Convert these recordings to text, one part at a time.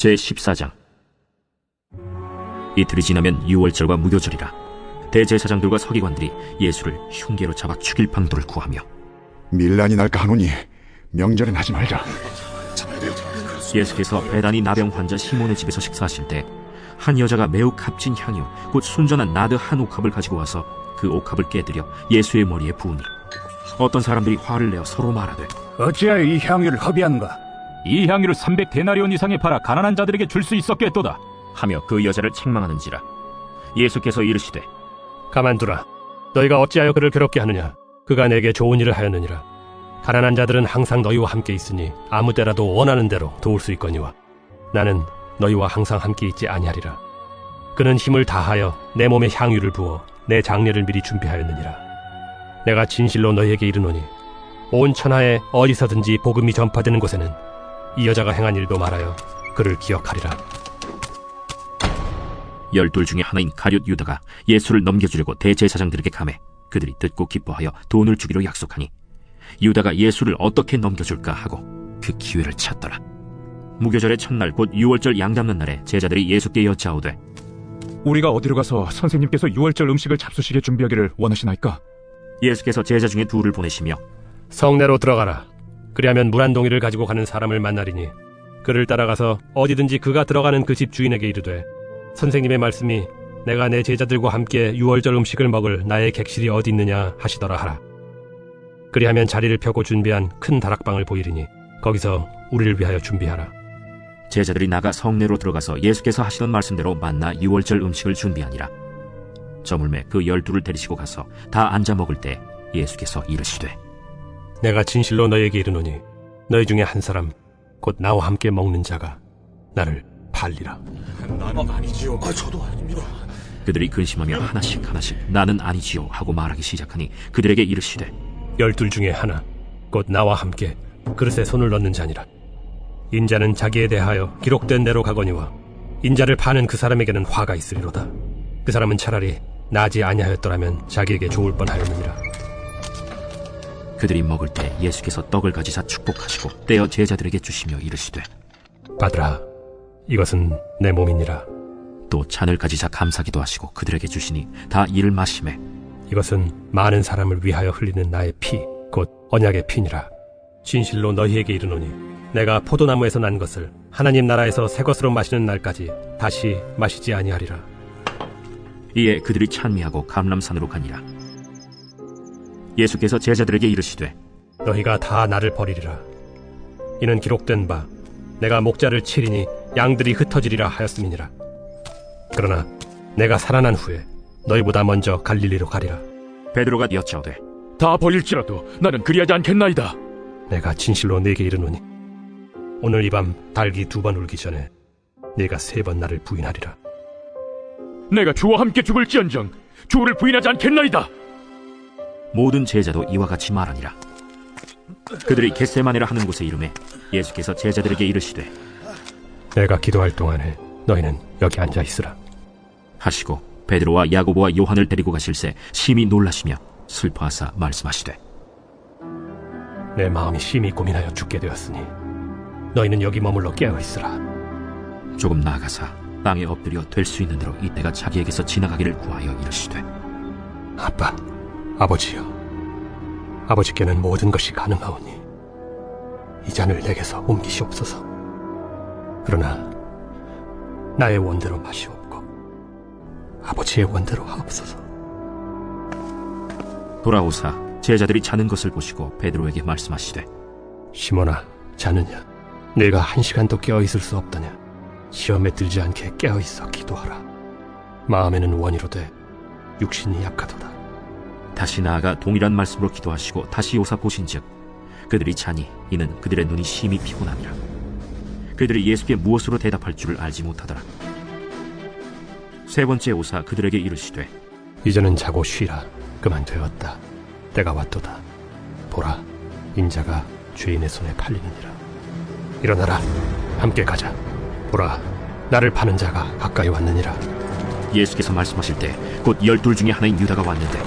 제14장. 이틀이 지나면 유월절과 무교절이라 대제사장들과 서기관들이 예수를 흉계로 잡아 죽일 방도를 구하며 밀란이 날까 하노니 명절엔 하지 말자. 예수께서 베다니 나병 환자 시몬의 집에서 식사하실 때 한 여자가 매우 값진 향유 곧 순전한 나드 한 옥합을 가지고 와서 그 옥합을 깨뜨려 예수의 머리에 부으니 어떤 사람들이 화를 내어 서로 말하되 어찌하여 이 향유를 허비하는가? 이 향유를 300데나리온 이상에 팔아 가난한 자들에게 줄 수 있었겠도다 하며 그 여자를 책망하는지라. 예수께서 이르시되 가만두라. 너희가 어찌하여 그를 괴롭게 하느냐? 그가 내게 좋은 일을 하였느니라. 가난한 자들은 항상 너희와 함께 있으니 아무 때라도 원하는 대로 도울 수 있거니와 나는 너희와 항상 함께 있지 아니하리라. 그는 힘을 다하여 내 몸에 향유를 부어 내 장례를 미리 준비하였느니라. 내가 진실로 너희에게 이르노니 온 천하에 어디서든지 복음이 전파되는 곳에는 이 여자가 행한 일도 말하여 그를 기억하리라. 12 중에 하나인 가룟 유다가 예수를 넘겨주려고 대제사장들에게 가매 그들이 듣고 기뻐하여 돈을 주기로 약속하니 유다가 예수를 어떻게 넘겨줄까 하고 그 기회를 찾더라. 무교절의 첫날 곧 유월절 양 잡는 날에 제자들이 예수께 여짜오되 우리가 어디로 가서 선생님께서 유월절 음식을 잡수시게 준비하기를 원하시나이까? 예수께서 제자 중에 둘을 보내시며 성내로 들어가라. 그리하면 물 한 동이를 가지고 가는 사람을 만나리니 그를 따라가서 어디든지 그가 들어가는 그 집 주인에게 이르되 선생님의 말씀이 내가 내 제자들과 함께 유월절 음식을 먹을 나의 객실이 어디 있느냐 하시더라 하라. 그리하면 자리를 펴고 준비한 큰 다락방을 보이리니 거기서 우리를 위하여 준비하라. 제자들이 나가 성내로 들어가서 예수께서 하시던 말씀대로 만나 유월절 음식을 준비하니라. 저물매 그 12를 데리시고 가서 다 앉아 먹을 때 예수께서 이르시되 내가 진실로 너희에게 이르노니 너희 중에 한 사람 곧 나와 함께 먹는 자가 나를 팔리라. 나는 아니지요. 저도 아닙니다. 그들이 근심하며 하나씩 나는 아니지요 하고 말하기 시작하니 그들에게 이르시되 12 중에 하나 곧 나와 함께 그릇에 손을 넣는 자니라. 인자는 자기에 대하여 기록된 대로 가거니와 인자를 파는 그 사람에게는 화가 있으리로다. 그 사람은 차라리 나지 아니하였더라면 자기에게 좋을 뻔하였느니라. 그들이 먹을 때 예수께서 떡을 가지사 축복하시고 떼어 제자들에게 주시며 이르시되 받으라. 이것은 내 몸이니라. 또 잔을 가지사 감사기도 하시고 그들에게 주시니 다 이를 마시매 이것은 많은 사람을 위하여 흘리는 나의 피 곧 언약의 피니라. 진실로 너희에게 이르노니 내가 포도나무에서 난 것을 하나님 나라에서 새 것으로 마시는 날까지 다시 마시지 아니하리라. 이에 그들이 찬미하고 감람산으로 가니라. 예수께서 제자들에게 이르시되 너희가 다 나를 버리리라. 이는 기록된 바 내가 목자를 치리니 양들이 흩어지리라 하였음이니라. 그러나 내가 살아난 후에 너희보다 먼저 갈릴리로 가리라. 베드로가 여짜오되 다 버릴지라도 나는 그리하지 않겠나이다. 내가 진실로 네게 이르노니 오늘 이 밤 닭이 2번 울기 전에 네가 3번 나를 부인하리라. 내가 주와 함께 죽을지언정 주를 부인하지 않겠나이다. 모든 제자도 이와 같이 말하니라. 그들이 겟세마네라 하는 곳에 이르매 예수께서 제자들에게 이르시되 내가 기도할 동안에 너희는 여기 앉아 있으라 하시고 베드로와 야고보와 요한을 데리고 가실새 심히 놀라시며 슬퍼하사 말씀하시되 내 마음이 심히 고민하여 죽게 되었으니 너희는 여기 머물러 깨어 있으라. 조금 나아가사 땅에 엎드려 될 수 있는 대로 이때가 자기에게서 지나가기를 구하여 이르시되 아빠, 아버지여, 아버지께는 모든 것이 가능하오니 이 잔을 내게서 옮기시옵소서. 그러나 나의 원대로 마시옵고 아버지의 원대로 하옵소서. 돌아오사 제자들이 자는 것을 보시고 베드로에게 말씀하시되 시몬아, 자느냐? 내가 1시간도 깨어있을 수 없더냐? 시험에 들지 않게 깨어있어 기도하라. 마음에는 원이로되 육신이 약하도다. 다시 나아가 동일한 말씀으로 기도하시고 다시 오사 보신즉 그들이 자니 이는 그들의 눈이 심히 피곤함이라. 그들이 예수께 무엇으로 대답할 줄을 알지 못하더라. 3번째 오사 그들에게 이르시되 이제는 자고 쉬라. 그만 되었다. 때가 왔도다. 보라, 인자가 죄인의 손에 팔리느니라. 일어나라, 함께 가자. 보라, 나를 파는 자가 가까이 왔느니라. 예수께서 말씀하실 때 곧 12 중에 하나인 유다가 왔는데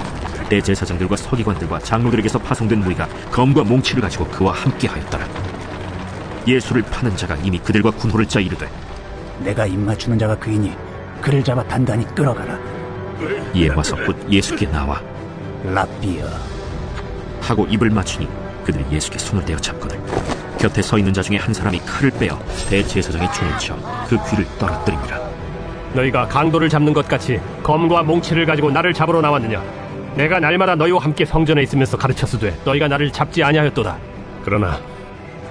대제사장들과 서기관들과 장로들에게서 파송된 무리가 검과 몽치를 가지고 그와 함께 하였더라. 예수를 파는 자가 이미 그들과 군호를 짜 이르되 내가 입맞추는 자가 그이니 그를 잡아 단단히 끌어가라. 이에 와서 곧 예수께 나와 랍비여. 하고 입을 맞추니 그들이 예수께 손을 대어 잡거늘 곁에 서 있는 자 중에 한 사람이 칼을 빼어 대제사장의 총을 쳐 그 귀를 떨어뜨리니라. 너희가 강도를 잡는 것 같이 검과 몽치를 가지고 나를 잡으러 나왔느냐? 내가 날마다 너희와 함께 성전에 있으면서 가르쳤으되 너희가 나를 잡지 아니하였도다. 그러나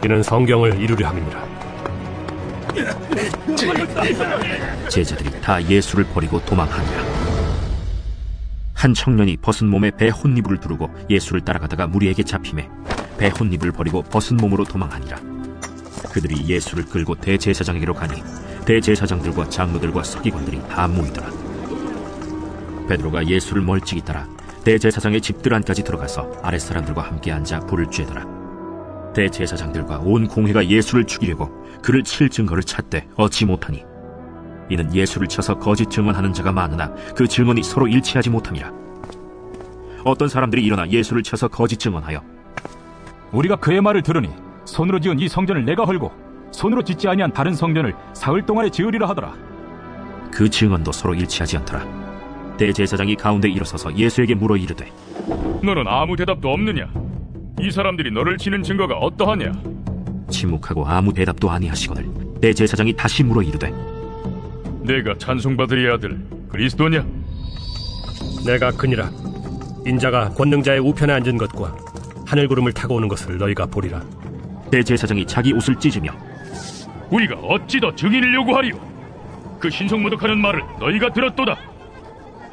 이는 성경을 이루려 함이니라. 제자들이 다 예수를 버리고 도망하니라. 한 청년이 벗은 몸에 배 혼니부를 두르고 예수를 따라가다가 무리에게 잡히매 배 혼니부를 버리고 벗은 몸으로 도망하니라. 그들이 예수를 끌고 대제사장에게로 가니 대제사장들과 장로들과 서기관들이 다 모이더라. 베드로가 예수를 멀찍이 따라 대제사장의 집들 안까지 들어가서 아랫사람들과 함께 앉아 불을 쬐더라. 대제사장들과 온 공회가 예수를 죽이려고 그를 칠 증거를 찾되 얻지 못하니 이는 예수를 쳐서 거짓 증언하는 자가 많으나 그 증언이 서로 일치하지 못함이라. 어떤 사람들이 일어나 예수를 쳐서 거짓 증언하여 우리가 그의 말을 들으니 손으로 지은 이 성전을 내가 헐고 손으로 짓지 아니한 다른 성전을 사흘 동안에 지으리라 하더라. 그 증언도 서로 일치하지 않더라. 대제사장이 가운데 일어서서 예수에게 물어 이르되 너는 아무 대답도 없느냐? 이 사람들이 너를 치는 증거가 어떠하냐? 침묵하고 아무 대답도 아니하시거늘 대제사장이 다시 물어 이르되 내가 찬송받으리 아들 그리스도냐? 내가 그니라. 인자가 권능자의 우편에 앉은 것과 하늘구름을 타고 오는 것을 너희가 보리라. 대제사장이 자기 옷을 찢으며 우리가 어찌 더 증인을 요구하리요? 그 신성모독하는 말을 너희가 들었도다.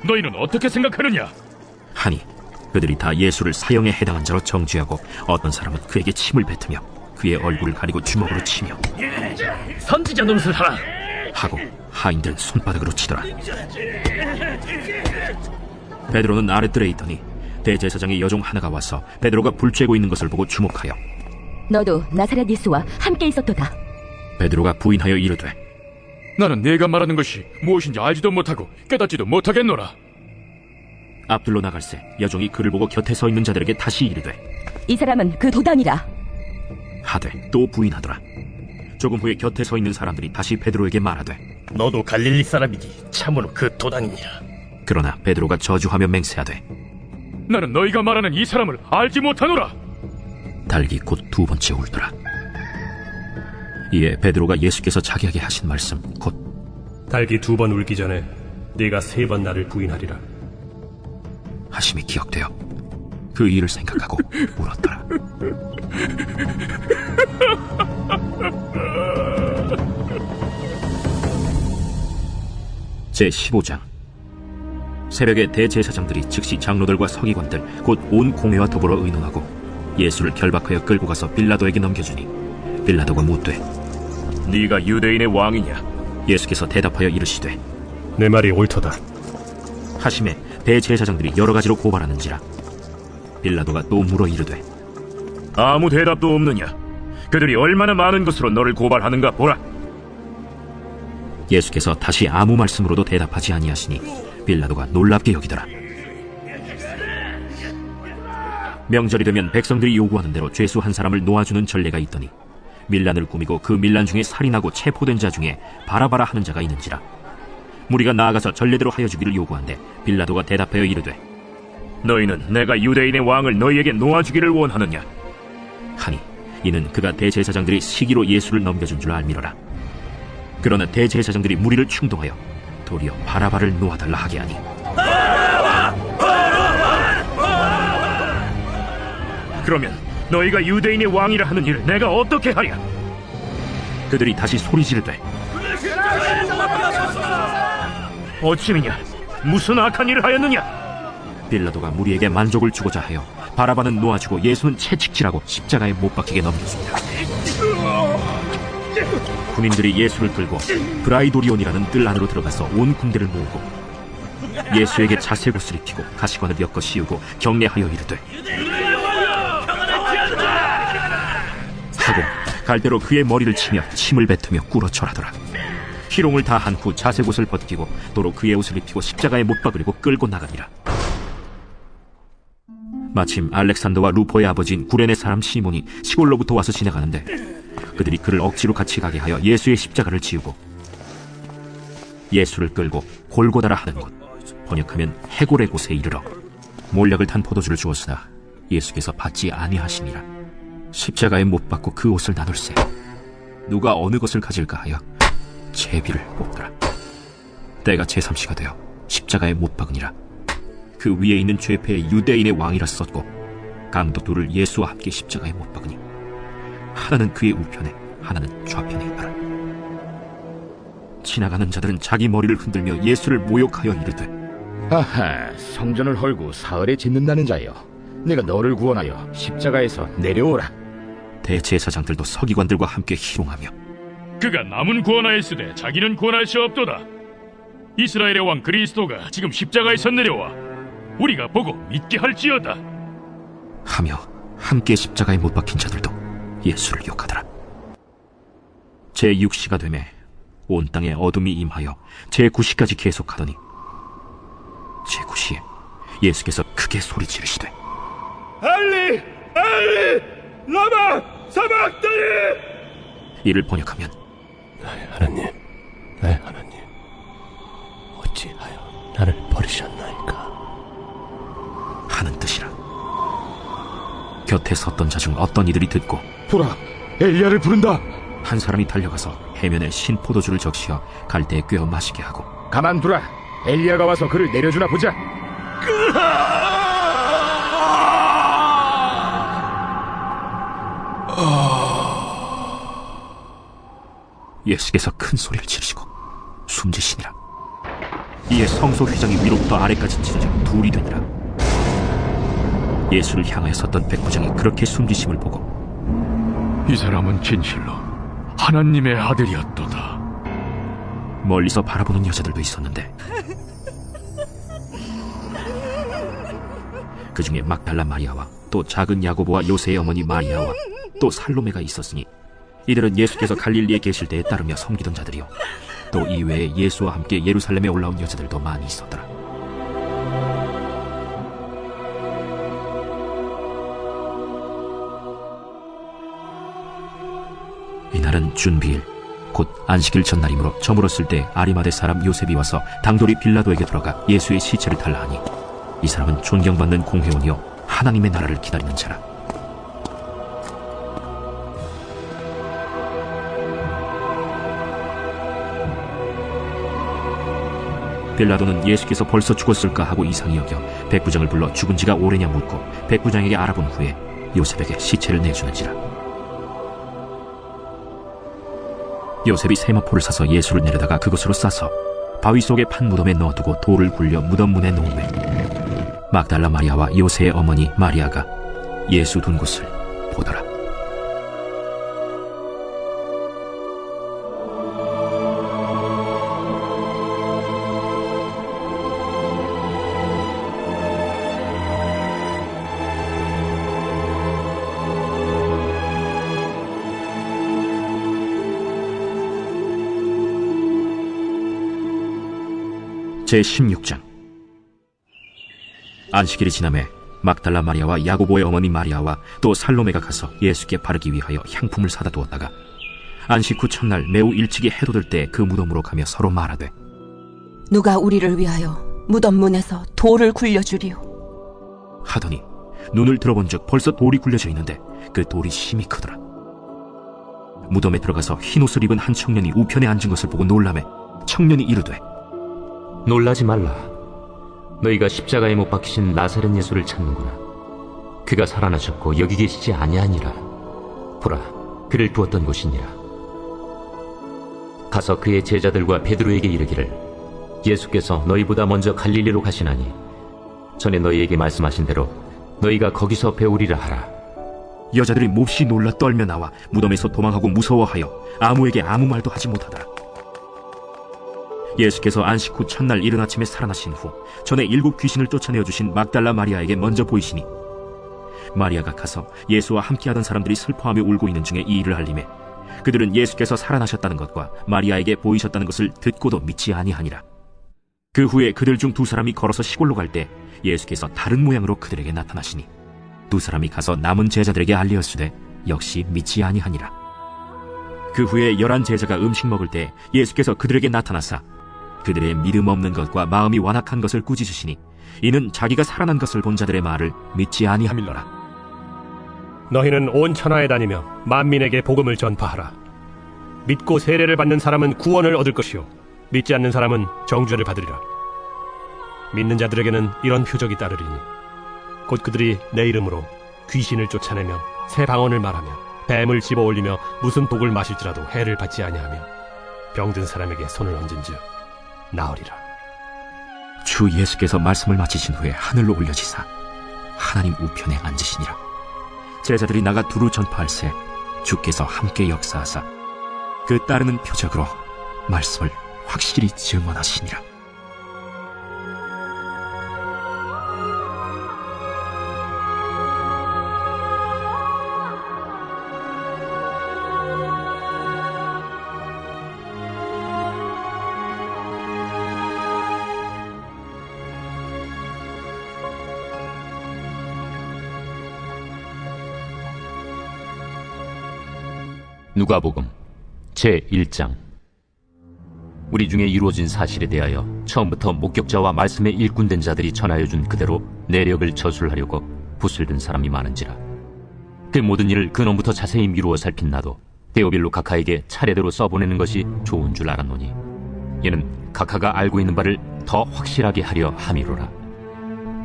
너희는 어떻게 생각하느냐? 하니 그들이 다 예수를 사형에 해당한 자로 정죄하고 어떤 사람은 그에게 침을 뱉으며 그의 얼굴을 가리고 주먹으로 치며 선지자 노릇을 하라 하고 하인들은 손바닥으로 치더라. 베드로는 아랫뜰에 있더니 대제사장의 여종 하나가 와서 베드로가 불 쬐고 있는 것을 보고 주목하여 너도 나사렛 예수와 함께 있었도다. 베드로가 부인하여 이르되 나는 네가 말하는 것이 무엇인지 알지도 못하고 깨닫지도 못하겠노라. 앞들로 나갈새 여종이 그를 보고 곁에 서 있는 자들에게 다시 이르되 이 사람은 그 도단이라. 하되 또 부인하더라. 조금 후에 곁에 서 있는 사람들이 다시 베드로에게 말하되 너도 갈릴리 사람이니 참으로 그 도단이니라. 그러나 베드로가 저주하며 맹세하되 나는 너희가 말하는 이 사람을 알지 못하노라. 달기 곧 두 번째 울더라. 이에 베드로가 예수께서 자기에게 하신 말씀 곧 달기 2번 울기 전에 네가 3번 나를 부인하리라 하심이 기억되어 그 일을 생각하고 울었더라. 제15장. 새벽에 대제사장들이 즉시 장로들과 서기관들 곧 온 공회와 더불어 의논하고 예수를 결박하여 끌고 가서 빌라도에게 넘겨주니 빌라도가 묻되 네가 유대인의 왕이냐? 예수께서 대답하여 이르시되 내 말이 옳도다 하심에 대제사장들이 여러 가지로 고발하는지라. 빌라도가 또 물어 이르되 아무 대답도 없느냐? 그들이 얼마나 많은 것으로 너를 고발하는가 보라. 예수께서 다시 아무 말씀으로도 대답하지 아니하시니 빌라도가 놀랍게 여기더라. 명절이 되면 백성들이 요구하는 대로 죄수 한 사람을 놓아주는 전례가 있더니 밀란을 꾸미고 그 밀란 중에 살인하고 체포된 자 중에 바라바라 하는 자가 있는지라. 무리가 나아가서 전례대로 하여 주기를 요구한데 빌라도가 대답하여 이르되 너희는 내가 유대인의 왕을 너희에게 놓아주기를 원하느냐 하니 이는 그가 대제사장들이 시기로 예수를 넘겨준 줄 알미러라. 그러나 대제사장들이 무리를 충동하여 도리어 바라바를 놓아달라 하게 하니 그러면 너희가 유대인의 왕이라 하는 일을 내가 어떻게 하랴? 그들이 다시 소리 지르되 어찌미냐? 무슨 악한 일을 하였느냐? 빌라도가 무리에게 만족을 주고자 하여 바라바는 놓아주고 예수는 채찍질하고 십자가에 못 박히게 넘겼습니다. 군인들이 예수를 끌고 브라이도리온이라는 뜰 안으로 들어가서 온 군대를 모으고 예수에게 자색옷을 입히고 가시관을 엮어 씌우고 경례하여 이르되 하고 갈대로 그의 머리를 치며 침을 뱉으며 꿇어 절하더라. 희롱을 다 한 후 자색옷을 벗기고 도로 그의 옷을 입히고 십자가에 못 박으려고 끌고 나가니라. 마침 알렉산더와 루포의 아버지인 구레네 사람 시몬이 시골로부터 와서 지나가는데 그들이 그를 억지로 같이 가게 하여 예수의 십자가를 지우고 예수를 끌고 골고다라 하는 곳, 번역하면 해골의 곳에 이르러 몰약을 탄 포도주를 주었으나 예수께서 받지 아니하시니라. 십자가에 못 박고 그 옷을 나눌세 누가 어느 것을 가질까 하여 제비를 뽑더라. 때가 제3시가 되어 십자가에 못 박으니라. 그 위에 있는 죄패의 유대인의 왕이라 썼고 강도 둘을 예수와 함께 십자가에 못 박으니 하나는 그의 우편에 하나는 좌편에 있더라. 지나가는 자들은 자기 머리를 흔들며 예수를 모욕하여 이르되, 아하, 성전을 헐고 사흘에 짓는다는 자여, 내가 너를 구원하여 십자가에서 내려오라. 대제사장들도 서기관들과 함께 희롱하며, 그가 남은 구원하였으되 자기는 구원할 수 없도다. 이스라엘의 왕 그리스도가 지금 십자가에서 내려와 우리가 보고 믿게 할지어다 하며 함께 십자가에 못 박힌 자들도 예수를 욕하더라. 제6시가 되매 온 땅에 어둠이 임하여 제9시까지 계속하더니 제9시에 예수께서 크게 소리 지르시되, 엘리 엘리 라마 사박다니. 이를 번역하면 나의 하나님, 나의 하나님, 어찌하여 나를 버리셨나이까 하는 뜻이라. 곁에 섰던 자 중 어떤 이들이 듣고, 보라, 엘리야를 부른다. 한 사람이 달려가서 해면에 신 포도주를 적시어 갈대에 꿰어 마시게 하고, 가만두라, 엘리야가 와서 그를 내려주나 보자. 예수께서 큰 소리를 지르시고 숨지시니라. 이에 성소 휘장이 위로부터 아래까지 찢어져 둘이 되니라. 예수를 향하여 섰던 백부장이 그렇게 숨지심을 보고, 이 사람은 진실로 하나님의 아들이었도다. 멀리서 바라보는 여자들도 있었는데 그 중에 막달라 마리아와 또 작은 야고보와 요새의 어머니 마리아와 또 살로메가 있었으니 이들은 예수께서 갈릴리에 계실 때에 따르며 섬기던 자들이요, 또 이외에 예수와 함께 예루살렘에 올라온 여자들도 많이 있었더라. 이날은 준비일, 곧 안식일 전날이므로 저물었을 때 아리마대 사람 요셉이 와서 당돌이 빌라도에게 들어가 예수의 시체를 달라 하니, 이 사람은 존경받는 공회원이요 하나님의 나라를 기다리는 자라. 빌라도는 예수께서 벌써 죽었을까 하고 이상히 여겨 백부장을 불러 죽은 지가 오래냐 묻고 백부장에게 알아본 후에 요셉에게 시체를 내주는지라. 요셉이 세마포를 사서 예수를 내려다가 그것으로 싸서 바위 속에 판 무덤에 넣어두고 돌을 굴려 무덤 문에 놓으매 막달라 마리아와 요새의 어머니 마리아가 예수 둔 곳을 보더라. 제16장. 안식일이 지나매 막달라 마리아와 야고보의 어머니 마리아와 또 살로메가 가서 예수께 바르기 위하여 향품을 사다 두었다가 안식 후 첫날 매우 일찍이 해도 될 때 그 무덤으로 가며 서로 말하되, 누가 우리를 위하여 무덤 문에서 돌을 굴려주리오 하더니 눈을 들어본즉 벌써 돌이 굴려져 있는데 그 돌이 심히 크더라. 무덤에 들어가서 흰옷을 입은 한 청년이 우편에 앉은 것을 보고 놀라매 청년이 이르되, 놀라지 말라. 너희가 십자가에 못 박히신 나사렛 예수를 찾는구나. 그가 살아나셨고 여기 계시지 아니하니라. 보라, 그를 두었던 곳이니라. 가서 그의 제자들과 베드로에게 이르기를, 예수께서 너희보다 먼저 갈릴리로 가시나니 전에 너희에게 말씀하신 대로 너희가 거기서 배우리라 하라. 여자들이 몹시 놀라 떨며 나와 무덤에서 도망하고 무서워하여 아무에게 아무 말도 하지 못하더라. 예수께서 안식 후 첫날 이른 아침에 살아나신 후 전에 7 귀신을 쫓아내어 주신 막달라 마리아에게 먼저 보이시니, 마리아가 가서 예수와 함께하던 사람들이 슬퍼하며 울고 있는 중에 이 일을 알림해 그들은 예수께서 살아나셨다는 것과 마리아에게 보이셨다는 것을 듣고도 믿지 아니하니라. 그 후에 그들 중 2 사람이 걸어서 시골로 갈 때 예수께서 다른 모양으로 그들에게 나타나시니 2 사람이 가서 남은 제자들에게 알리었으되 역시 믿지 아니하니라. 그 후에 11 제자가 음식 먹을 때 예수께서 그들에게 나타나사 그들의 믿음 없는 것과 마음이 완악한 것을 꾸짖으시니 이는 자기가 살아난 것을 본 자들의 말을 믿지 아니함일러라. 너희는 온 천하에 다니며 만민에게 복음을 전파하라. 믿고 세례를 받는 사람은 구원을 얻을 것이요 믿지 않는 사람은 정죄를 받으리라. 믿는 자들에게는 이런 표적이 따르리니 곧 그들이 내 이름으로 귀신을 쫓아내며 새 방언을 말하며 뱀을 집어올리며 무슨 독을 마실지라도 해를 받지 아니하며 병든 사람에게 손을 얹은즉 나으리라. 주 예수께서 말씀을 마치신 후에 하늘로 올려지사 하나님 우편에 앉으시니라. 제자들이 나가 두루 전파할새 주께서 함께 역사하사 그 따르는 표적으로 말씀을 확실히 증언하시니라. 누가복음 제1장. 우리 중에 이루어진 사실에 대하여 처음부터 목격자와 말씀에 일꾼된 자들이 전하여 준 그대로 내력을 저술하려고 붓을 든 사람이 많은지라. 그 모든 일을 근원부터 자세히 미루어 살핀 나도 데오빌로 각하에게 차례대로 써보내는 것이 좋은 줄 알았노니 이는 각하가 알고 있는 바를 더 확실하게 하려 함이로라.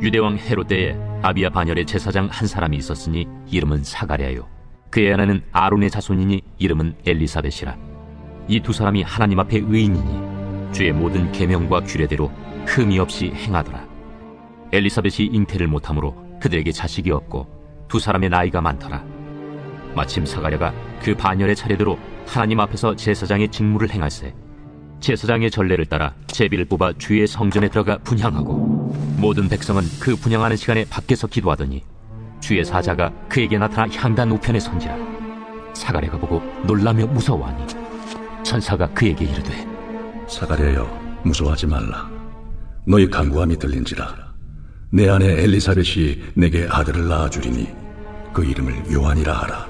유대왕 헤롯 때에 아비야 반열의 제사장 한 사람이 있었으니 이름은 사가랴요. 그의 아내는 아론의 자손이니 이름은 엘리사벳이라. 이 두 사람이 하나님 앞에 의인이니 주의 모든 계명과 규례대로 흠이 없이 행하더라. 엘리사벳이 잉태를 못하므로 그들에게 자식이 없고 두 사람의 나이가 많더라. 마침 사가랴가 그 반열의 차례대로 하나님 앞에서 제사장의 직무를 행할세 제사장의 전례를 따라 제비를 뽑아 주의 성전에 들어가 분향하고 모든 백성은 그 분향하는 시간에 밖에서 기도하더니 주의 사자가 그에게 나타나 향단 우편에 선지라. 사가랴가 보고 놀라며 무서워하니 천사가 그에게 이르되 사가랴여 무서워하지 말라. 너희 간구함이 들린지라. 내 아내 엘리사벳이 내게 아들을 낳아주리니 그 이름을 요한이라 하라.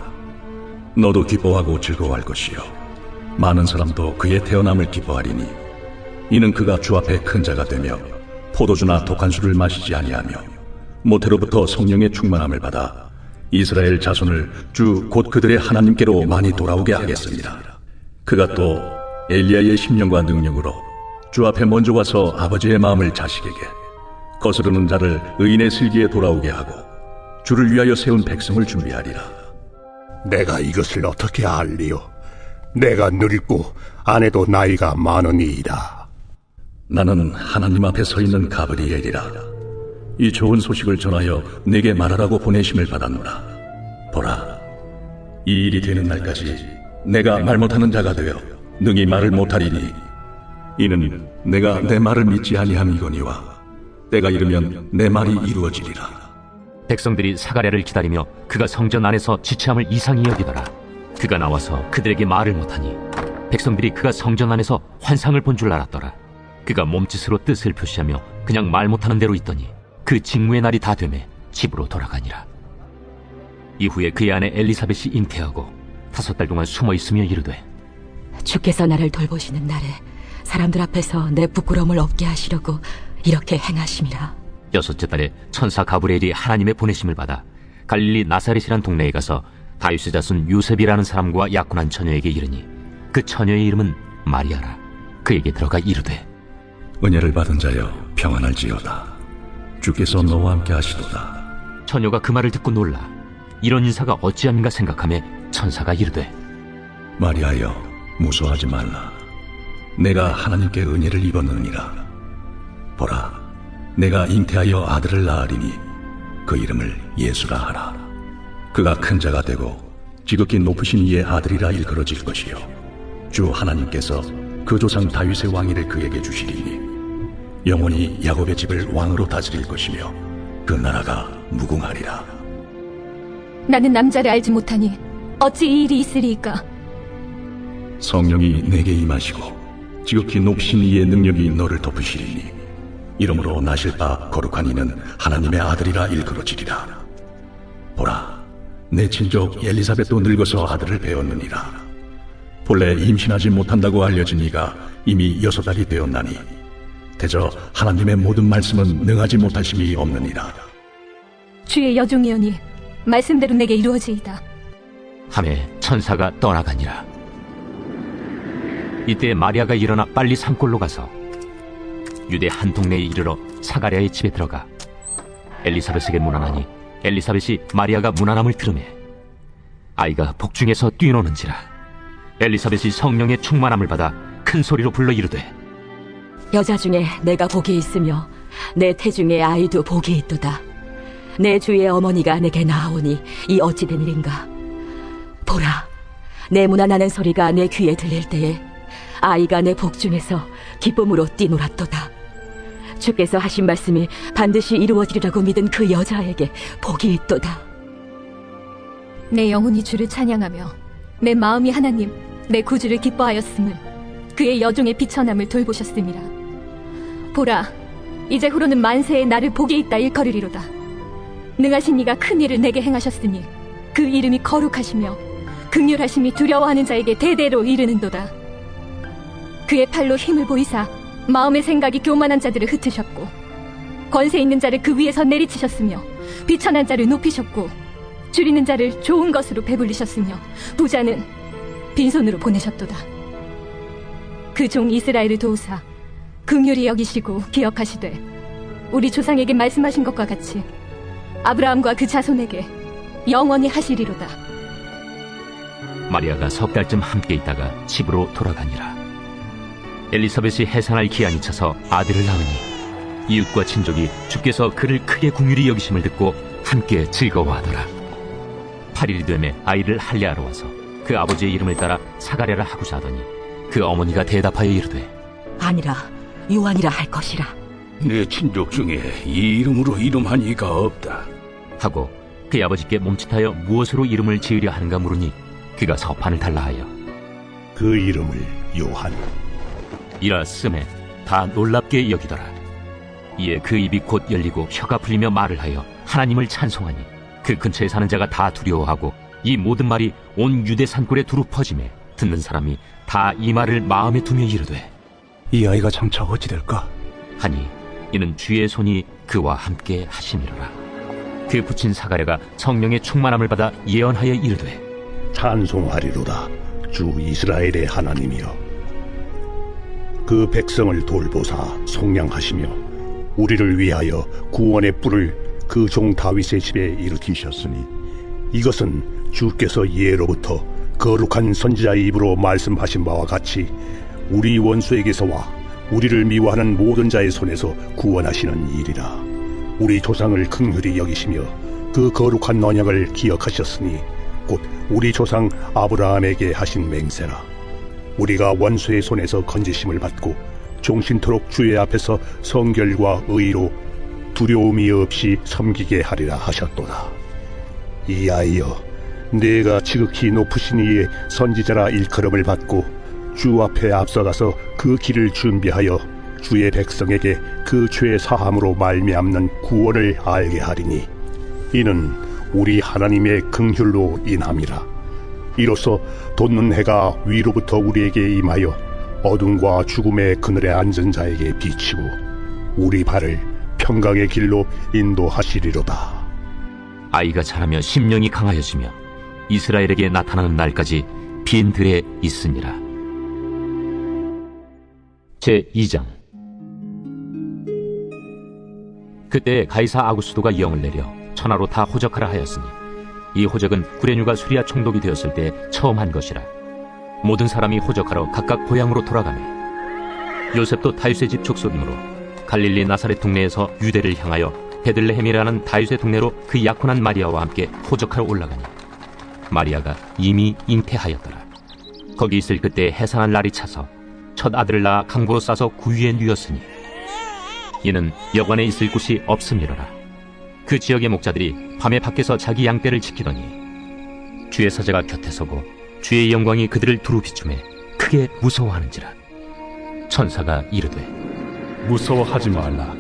너도 기뻐하고 즐거워할 것이요 많은 사람도 그의 태어남을 기뻐하리니 이는 그가 주 앞에 큰 자가 되며 포도주나 독한 술을 마시지 아니하며 모태로부터 성령의 충만함을 받아 이스라엘 자손을 주 곧 그들의 하나님께로 많이 돌아오게 하겠습니다. 그가 또 엘리야의 심령과 능력으로 주 앞에 먼저 와서 아버지의 마음을 자식에게 거스르는 자를 의인의 슬기에 돌아오게 하고 주를 위하여 세운 백성을 준비하리라. 내가 이것을 어떻게 알리요? 내가 늙고 아내도 나이가 많으니이다. 나는 하나님 앞에 서 있는 가브리엘이라. 이 좋은 소식을 전하여 내게 말하라고 보내심을 받았노라. 보라, 이 일이 되는 날까지 내가 말 못하는 자가 되어 능히 말을 못하리니 이는 내가 내 말을 믿지 아니함이거니와 때가 이르면 내 말이 이루어지리라. 백성들이 사가랴를 기다리며 그가 성전 안에서 지체함을 이상히 여기더라. 그가 나와서 그들에게 말을 못하니 백성들이 그가 성전 안에서 환상을 본 줄 알았더라. 그가 몸짓으로 뜻을 표시하며 그냥 말 못하는 대로 있더니 그 직무의 날이 다 되매 집으로 돌아가니라. 이후에 그의 아내 엘리사벳이 잉태하고 5달 동안 숨어 있으며 이르되 주께서 나를 돌보시는 날에 사람들 앞에서 내 부끄러움을 없게 하시려고 이렇게 행하심이라. 6째 달에 천사 가브리엘이 하나님의 보내심을 받아 갈릴리 나사렛이란 동네에 가서 다윗의 자손 요셉이라는 사람과 약혼한 처녀에게 이르니 그 처녀의 이름은 마리아라. 그에게 들어가 이르되 은혜를 받은 자여 평안할지어다. 주께서 너와 함께 하시도다. 처녀가 그 말을 듣고 놀라 이런 인사가 어찌함인가 생각하며 천사가 이르되 마리아여 무서워하지 말라. 내가 하나님께 은혜를 입었느니라. 보라, 내가 잉태하여 아들을 낳으리니 그 이름을 예수라 하라. 그가 큰 자가 되고 지극히 높으신 이의 아들이라 일컬어질 것이요 주 하나님께서 그 조상 다윗의 왕위를 그에게 주시리니 영원히 야곱의 집을 왕으로 다스릴 것이며 그 나라가 무궁하리라. 나는 남자를 알지 못하니 어찌 이 일이 있으리이까? 성령이 내게 임하시고 지극히 높으신 이의 능력이 너를 덮으시리니 이러므로 나실 바 거룩한 이는 하나님의 아들이라 일컬어지리라. 보라, 내 친족 엘리사벳도 늙어서 아들을 배웠느니라. 본래 임신하지 못한다고 알려진 이가 이미 6달이 되었나니 대저 하나님의 모든 말씀은 능하지 못하심이 없느니라. 주의 여종이오니 말씀대로 내게 이루어지이다. 하매 천사가 떠나가니라. 이때 마리아가 일어나 빨리 산골로 가서 유대 한 동네에 이르러 사가랴의 집에 들어가 엘리사벳에게 문안하니 엘리사벳이 마리아가 문안함을 들으매 아이가 복중에서 뛰노는지라. 엘리사벳이 성령의 충만함을 받아 큰 소리로 불러 이르되 여자 중에 내가 복이 있으며 내 태중에 아이도 복이 있도다. 내 주의 어머니가 내게 나아오니 이 어찌 된 일인가. 보라, 내 문안하는 소리가 내 귀에 들릴 때에 아이가 내 복중에서 기쁨으로 뛰놀았도다. 주께서 하신 말씀이 반드시 이루어지리라고 믿은 그 여자에게 복이 있도다. 내 영혼이 주를 찬양하며 내 마음이 하나님 내 구주를 기뻐하였음을 그의 여종의 비천함을 돌보셨음이라. 보라, 이제 후로는 만세에 나를 복이 있다 일컬으리로다. 능하신 이가 큰 일을 내게 행하셨으니 그 이름이 거룩하시며 긍휼하심이 두려워하는 자에게 대대로 이르는도다. 그의 팔로 힘을 보이사 마음의 생각이 교만한 자들을 흩으셨고 권세 있는 자를 그 위에서 내리치셨으며 비천한 자를 높이셨고 줄이는 자를 좋은 것으로 배불리셨으며 부자는 빈손으로 보내셨도다. 그 종 이스라엘을 도우사 긍휼히 여기시고 기억하시되 우리 조상에게 말씀하신 것과 같이 아브라함과 그 자손에게 영원히 하시리로다. 마리아가 석 달쯤 함께 있다가 집으로 돌아가니라. 엘리사벳이 해산할 기한이 차서 아들을 낳으니 이웃과 친족이 주께서 그를 크게 긍휼히 여기심을 듣고 함께 즐거워하더라. 8일이 되매 아이를 할례하러 와서 그 아버지의 이름을 따라 사가랴라 하고자 하더니 그 어머니가 대답하여 이르되 아니라 요한이라 할 것이라. 내 친족 중에 이 이름으로 이름한 이가 없다 하고 그의 아버지께 몸짓하여 무엇으로 이름을 지으려 하는가 물으니 그가 서판을 달라 하여 그 이름을 요한 이라 쓰매 다 놀랍게 여기더라. 이에 그 입이 곧 열리고 혀가 풀리며 말을 하여 하나님을 찬송하니 그 근처에 사는 자가 다 두려워하고 이 모든 말이 온 유대 산골에 두루 퍼지매 듣는 사람이 다 이 말을 마음에 두며 이르되 이 아이가 장차 어찌 될까 하니 이는 주의 손이 그와 함께 하심이로라. 그 부친 사가랴가 성령의 충만함을 받아 예언하여 이르되 찬송하리로다 주 이스라엘의 하나님이여. 그 백성을 돌보사 속량하시며 우리를 위하여 구원의 뿔을 그 종 다윗의 집에 일으키셨으니 이것은 주께서 예로부터 거룩한 선지자의 입으로 말씀하신 바와 같이 우리 원수에게서와 우리를 미워하는 모든 자의 손에서 구원하시는 일이라. 우리 조상을 긍휼히 여기시며 그 거룩한 언약을 기억하셨으니 곧 우리 조상 아브라함에게 하신 맹세라. 우리가 원수의 손에서 건지심을 받고 종신토록 주의 앞에서 성결과 의로 두려움이 없이 섬기게 하리라 하셨도다. 이 아이여, 내가 지극히 높으신 이의 선지자라 일컬음을 받고 주 앞에 앞서가서 그 길을 준비하여 주의 백성에게 그 죄 사함으로 말미암는 구원을 알게 하리니 이는 우리 하나님의 긍휼로 인함이라. 이로써 돋는 해가 위로부터 우리에게 임하여 어둠과 죽음의 그늘에 앉은 자에게 비치고 우리 발을 평강의 길로 인도하시리로다. 아이가 자라며 심령이 강하여지며 이스라엘에게 나타나는 날까지 빈 들에 있으니라. 제2장. 그때 가이사 아구스도가 영을 내려 천하로 다 호적하라 하였으니 이 호적은 구레뉴가 수리아 총독이 되었을 때 처음 한 것이라. 모든 사람이 호적하러 각각 고향으로 돌아가매 요셉도 다윗의 집 족속이므로 갈릴리 나사렛 동네에서 유대를 향하여 베들레헴이라는 다윗의 동네로 그 약혼한 마리아와 함께 호적하러 올라가니 마리아가 이미 잉태하였더라. 거기 있을 그때 해산할 날이 차서 첫 아들을 낳아 강보로 싸서 구유에 누였으니 이는 여관에 있을 곳이 없음이로라. 그 지역의 목자들이 밤에 밖에서 자기 양떼를 지키더니 주의 사자가 곁에 서고 주의 영광이 그들을 두루 비추매 크게 무서워하는지라. 천사가 이르되 무서워하지 말라.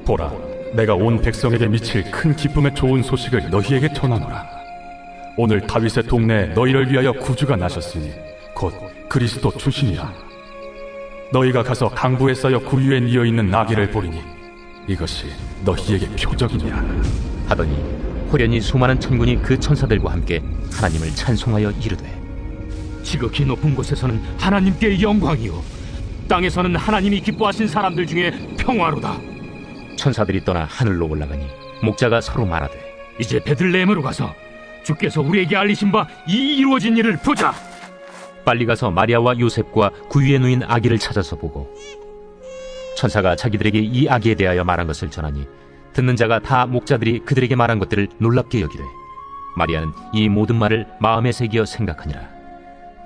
보라, 내가 온 백성에게 미칠 큰 기쁨의 좋은 소식을 너희에게 전하노라. 오늘 다윗의 동네에 너희를 위하여 구주가 나셨으니 곧 그리스도 출신이라. 너희가 가서 강부에 쌓여 굴 위에 뉘어 있는 나귀를 보리니 이것이 너희에게 표적이냐 하더니 호련히 수많은 천군이 그 천사들과 함께 하나님을 찬송하여 이르되 지극히 높은 곳에서는 하나님께 영광이요 땅에서는 하나님이 기뻐하신 사람들 중에 평화로다. 천사들이 떠나 하늘로 올라가니 목자가 서로 말하되 이제 베들레헴으로 가서 주께서 우리에게 알리신 바 이 이루어진 일을 보자. 빨리 가서 마리아와 요셉과 구 위에 누인 아기를 찾아서 보고 천사가 자기들에게 이 아기에 대하여 말한 것을 전하니 듣는 자가 다 목자들이 그들에게 말한 것들을 놀랍게 여기되 마리아는 이 모든 말을 마음에 새기어 생각하니라.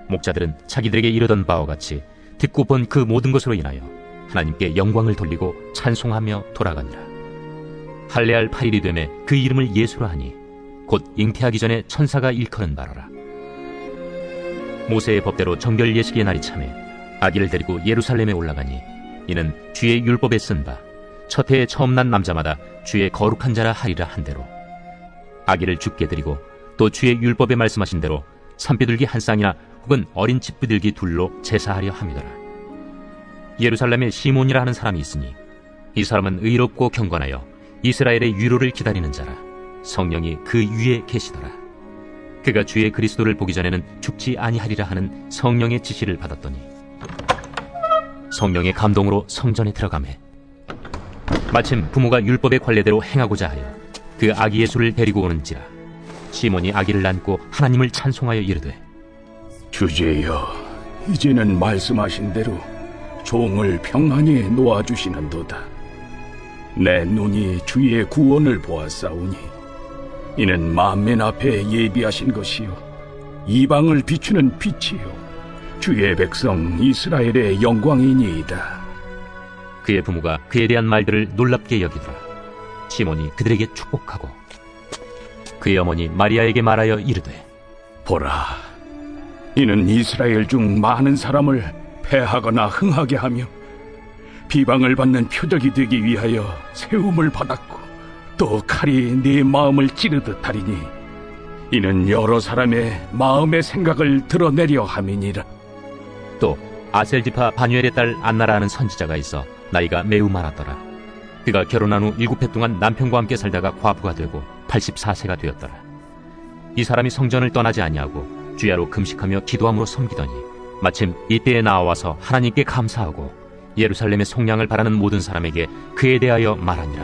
목자들은 자기들에게 이르던 바와 같이 듣고 본 그 모든 것으로 인하여 하나님께 영광을 돌리고 찬송하며 돌아가니라. 할례할 8일이 되매 그 이름을 예수라 하니 곧 잉태하기 전에 천사가 일컫는 바로라. 모세의 법대로 정결 예식의 날이 차매 아기를 데리고 예루살렘에 올라가니 이는 주의 율법에 쓴 바 첫 해에 처음 난 남자마다 주의 거룩한 자라 하리라 한대로 아기를 죽게 드리고 또 주의 율법에 말씀하신 대로 산비둘기 한 쌍이나 혹은 어린 집비둘기 둘로 제사하려 함이더라. 예루살렘에 시몬이라 하는 사람이 있으니 이 사람은 의롭고 경건하여 이스라엘의 위로를 기다리는 자라. 성령이 그 위에 계시더라. 그가 주의 그리스도를 보기 전에는 죽지 아니하리라 하는 성령의 지시를 받았더니 성령의 감동으로 성전에 들어가매 마침 부모가 율법의 관례대로 행하고자 하여 그 아기 예수를 데리고 오는지라. 시몬이 아기를 안고 하나님을 찬송하여 이르되 주제여, 이제는 말씀하신 대로 종을 평안히 놓아주시는도다. 내 눈이 주의 구원을 보았사오니 이는 만민 앞에 예비하신 것이요 이방을 비추는 빛이요 주의 백성 이스라엘의 영광이니이다. 그의 부모가 그에 대한 말들을 놀랍게 여기더라. 시몬이 그들에게 축복하고 그의 어머니 마리아에게 말하여 이르되 보라, 이는 이스라엘 중 많은 사람을 패하거나 흥하게 하며 비방을 받는 표적이 되기 위하여 세움을 받았고 또 칼이 네 마음을 찌르듯 하리니 이는 여러 사람의 마음의 생각을 드러내려 함이니라. 또 아셀지파 바뉴엘의 딸 안나라 하는 선지자가 있어 나이가 매우 많았더라. 그가 결혼한 후 7해 동안 남편과 함께 살다가 과부가 되고 84세가 되었더라. 이 사람이 성전을 떠나지 아니하고 주야로 금식하며 기도함으로 섬기더니 마침 이때에 나와서 하나님께 감사하고 예루살렘의 속량을 바라는 모든 사람에게 그에 대하여 말하니라.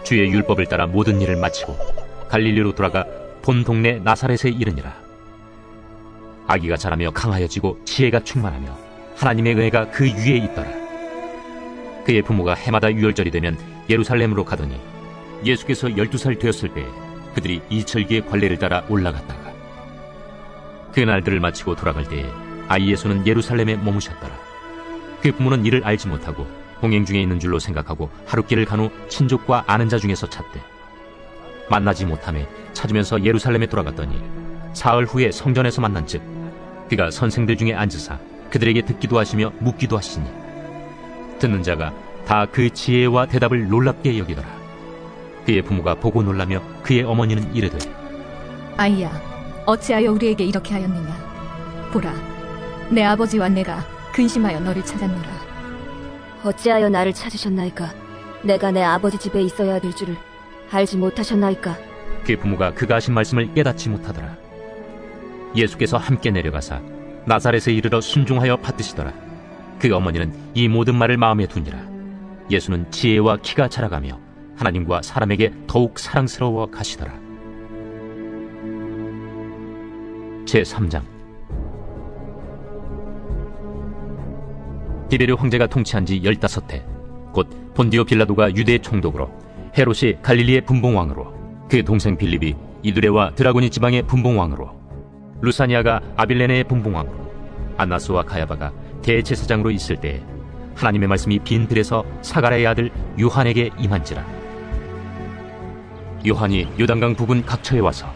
주의 율법을 따라 모든 일을 마치고 갈릴리로 돌아가 본 동네 나사렛에 이르니라. 아기가 자라며 강하여지고 지혜가 충만하며 하나님의 은혜가 그 위에 있더라. 그의 부모가 해마다 유월절이 되면 예루살렘으로 가더니 예수께서 12살 되었을 때에 그들이 이철기의 관례를 따라 올라갔다가 그 날들을 마치고 돌아갈 때에 아이 예수는 예루살렘에 머무셨더라. 그 부모는 이를 알지 못하고 동행 중에 있는 줄로 생각하고 하룻길을 간 후 친족과 아는 자 중에서 찾되 만나지 못하매 찾으면서 예루살렘에 돌아갔더니 사흘 후에 성전에서 만난즉 그가 선생들 중에 앉으사 그들에게 듣기도 하시며 묻기도 하시니 듣는 자가 다 그 지혜와 대답을 놀랍게 여기더라. 그의 부모가 보고 놀라며 그의 어머니는 이르되 아이야, 어찌하여 우리에게 이렇게 하였느냐. 보라, 내 아버지와 내가 근심하여 너를 찾았노라. 어찌하여 나를 찾으셨나이까? 내가 내 아버지 집에 있어야 될 줄을 알지 못하셨나이까? 그의 부모가 그가 하신 말씀을 깨닫지 못하더라. 예수께서 함께 내려가사 나사렛에 이르러 순종하여 받드시더라. 그 어머니는 이 모든 말을 마음에 두니라. 예수는 지혜와 키가 자라가며 하나님과 사람에게 더욱 사랑스러워 가시더라. 제3장. 디베르 황제가 통치한 지 15해 곧 본디오 빌라도가 유대 총독으로 헤롯이 갈릴리의 분봉왕으로 그 동생 빌립이 이두레와 드라고니 지방의 분봉왕으로 루사니아가 아빌레네의 분봉왕으로 안나스와 가야바가 대제사장으로 있을 때에 하나님의 말씀이 빈 들에서 사가랴의 아들 요한에게 임한지라. 요한이 요단강 부근 각처에 와서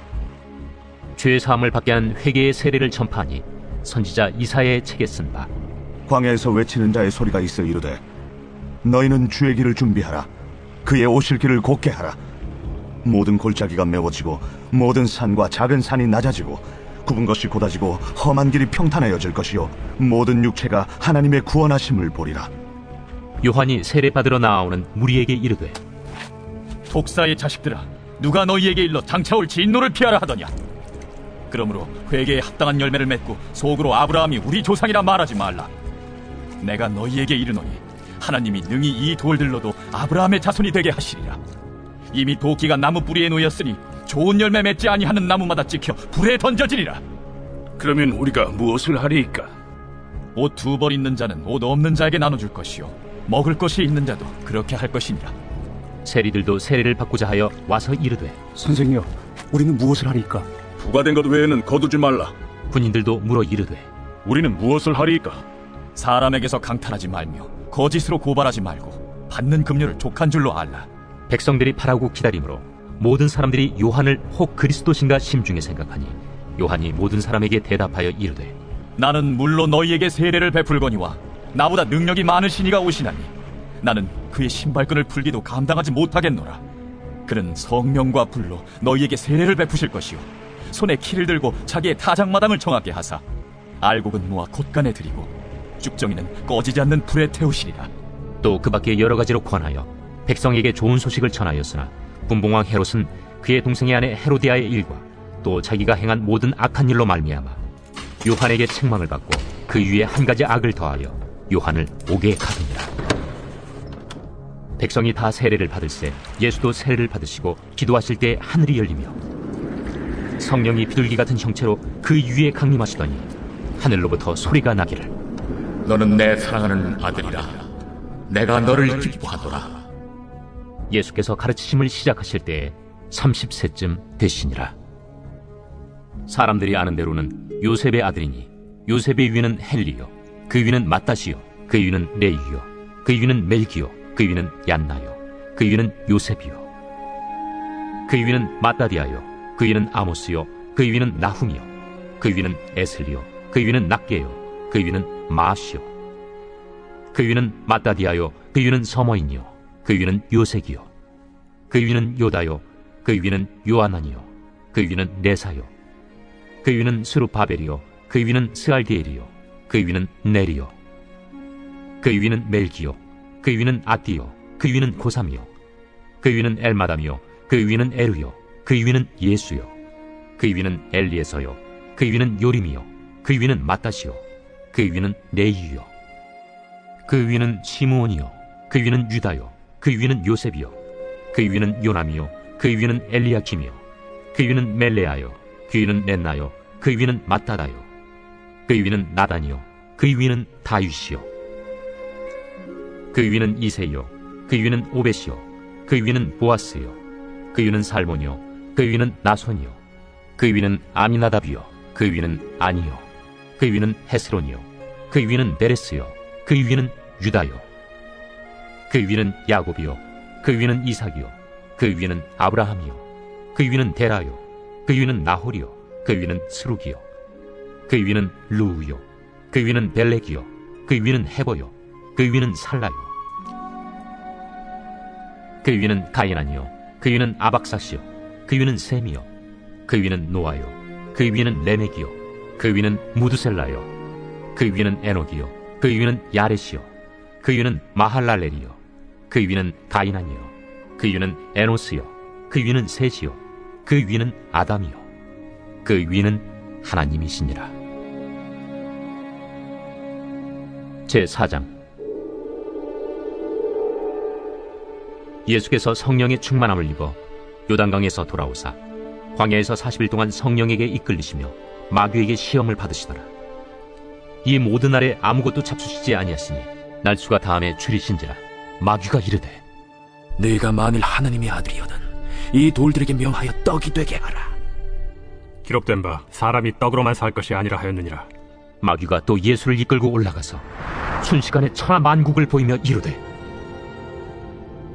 죄 사함을 받게 한 회개의 세례를 전파하니 선지자 이사야의 책에 쓴 바 광야에서 외치는 자의 소리가 있어 이르되 너희는 주의 길을 준비하라. 그의 오실 길을 곧게 하라. 모든 골짜기가 메워지고 모든 산과 작은 산이 낮아지고 굽은 것이 곧아지고 험한 길이 평탄하여질 것이요 모든 육체가 하나님의 구원하심을 보리라. 요한이 세례받으러 나아오는 무리에게 이르되, 독사의 자식들아, 누가 너희에게 일러 장차올 진노를 피하라 하더냐? 그러므로 회개에 합당한 열매를 맺고 속으로 아브라함이 우리 조상이라 말하지 말라. 내가 너희에게 이르노니 하나님이 능히 이 돌들로도 아브라함의 자손이 되게 하시리라. 이미 도끼가 나무 뿌리에 놓였으니 좋은 열매 맺지 아니하는 나무마다 찍혀 불에 던져지리라. 그러면 우리가 무엇을 하리이까? 옷 2벌 있는 자는 옷 없는 자에게 나눠줄 것이요 먹을 것이 있는 자도 그렇게 할 것이니라. 세리들도 세례를 받고자 하여 와서 이르되, 선생님, 우리는 무엇을 하리이까? 부과된 것 외에는 거두지 말라. 군인들도 물어 이르되, 우리는 무엇을 하리이까? 사람에게서 강탈하지 말며 거짓으로 고발하지 말고 받는 금료를 족한 줄로 알라. 백성들이 바라고 기다림으로 모든 사람들이 요한을 혹 그리스도신가 심중에 생각하니 요한이 모든 사람에게 대답하여 이르되, 나는 물로 너희에게 세례를 베풀거니와 나보다 능력이 많으신 이가 오시나니 나는 그의 신발끈을 풀기도 감당하지 못하겠노라. 그는 성령과 불로 너희에게 세례를 베푸실 것이요 손에 키를 들고 자기의 타작마당을 정하게 하사 알곡은 모아 곶간에 들이고 쭉정이는 꺼지지 않는 불에 태우시리라. 또 그 밖에 여러 가지로 권하여 백성에게 좋은 소식을 전하였으나 분봉왕 헤롯은 그의 동생의 아내 헤로디아의 일과 또 자기가 행한 모든 악한 일로 말미암아 요한에게 책망을 받고 그 위에 한 가지 악을 더하여 요한을 옥에 가두니라. 백성이 다 세례를 받을새 예수도 세례를 받으시고 기도하실 때 하늘이 열리며 성령이 비둘기 같은 형체로 그 위에 강림하시더니 하늘로부터 소리가 나기를, 너는 내 사랑하는 아들이라. 내가 너를 기뻐하노라. 예수께서 가르치심을 시작하실 때에 30세쯤 되시니라. 사람들이 아는 대로는 요셉의 아들이니 요셉의 위는 헬리요, 그 위는 마따시요, 그 위는 레이요, 그 위는 멜기요, 그 위는 얀나요, 그 위는 요셉이요, 그 위는 마따디아요, 그 위는 아모스요, 그 위는 나훔이요, 그 위는 에슬리요, 그 위는 낫게요, 그 위는 마시요, 그 위는 마따디아요, 그 위는 서머인이요, 그 위는 요색이요, 그 위는 요다요, 그 위는 요아난이요, 그 위는 레사요, 그 위는 스루바벨이요, 그 위는 스알디엘이요, 그 위는 네리요, 그 위는 멜기요, 그 위는 아띠요, 그 위는 고삼이요, 그 위는 엘마담이요, 그 위는 에르요, 그 위는 예수요, 그 위는 엘리에서요, 그 위는 요림이요, 그 위는 마따시요, 그 위는 레이요, 그 위는 시므온이요, 그 위는 유다요, 그 위는 요셉이요, 그 위는 요남이요, 그 위는 엘리야킴이요, 그 위는 멜레아요, 그 위는 넷나요, 그 위는 마따다요, 그 위는 나단이요, 그 위는 다윗이요, 그 위는 이세요, 그 위는 오벳이요, 그 위는 보아스요, 그 위는 살몬이요, 그 위는 나손이요, 그 위는 아미나답이요, 그 위는 아니요, 그 위는 헤스론이요, 그 위는 베레스요, 그 위는 유다요, 그 위는 야곱이요, 그 위는 이삭이요, 그 위는 아브라함이요, 그 위는 데라요, 그 위는 나홀이요, 그 위는 스룩이요, 그 위는 루우요, 그 위는 벨렉이요, 그 위는 헤버요, 그 위는 살라요, 그 위는 가이난이요, 그 위는 아박사시요, 그 위는 셈이요, 그 위는 노아요, 그 위는 레멕이요, 그 위는 무드셀라요, 그 위는 에녹이요, 그 위는 야렛이요, 그 위는 마할랄렐이요, 그 위는 가이난이요, 그 위는 에노스요, 그 위는 셋이요, 그 위는 아담이요, 그 위는 하나님이시니라. 제4장. 예수께서 성령의 충만함을 입어 요단강에서 돌아오사 광야에서 40일 동안 성령에게 이끌리시며 마귀에게 시험을 받으시더라. 이 모든 날에 아무것도 잡수시지 아니하시니 날수가 다음에 줄이신지라. 마귀가 이르되, 네가 만일 하나님의 아들이거든 이 돌들에게 명하여 떡이 되게 하라. 기록된 바 사람이 떡으로만 살 것이 아니라 하였느니라. 마귀가 또 예수를 이끌고 올라가서 순식간에 천하 만국을 보이며 이르되,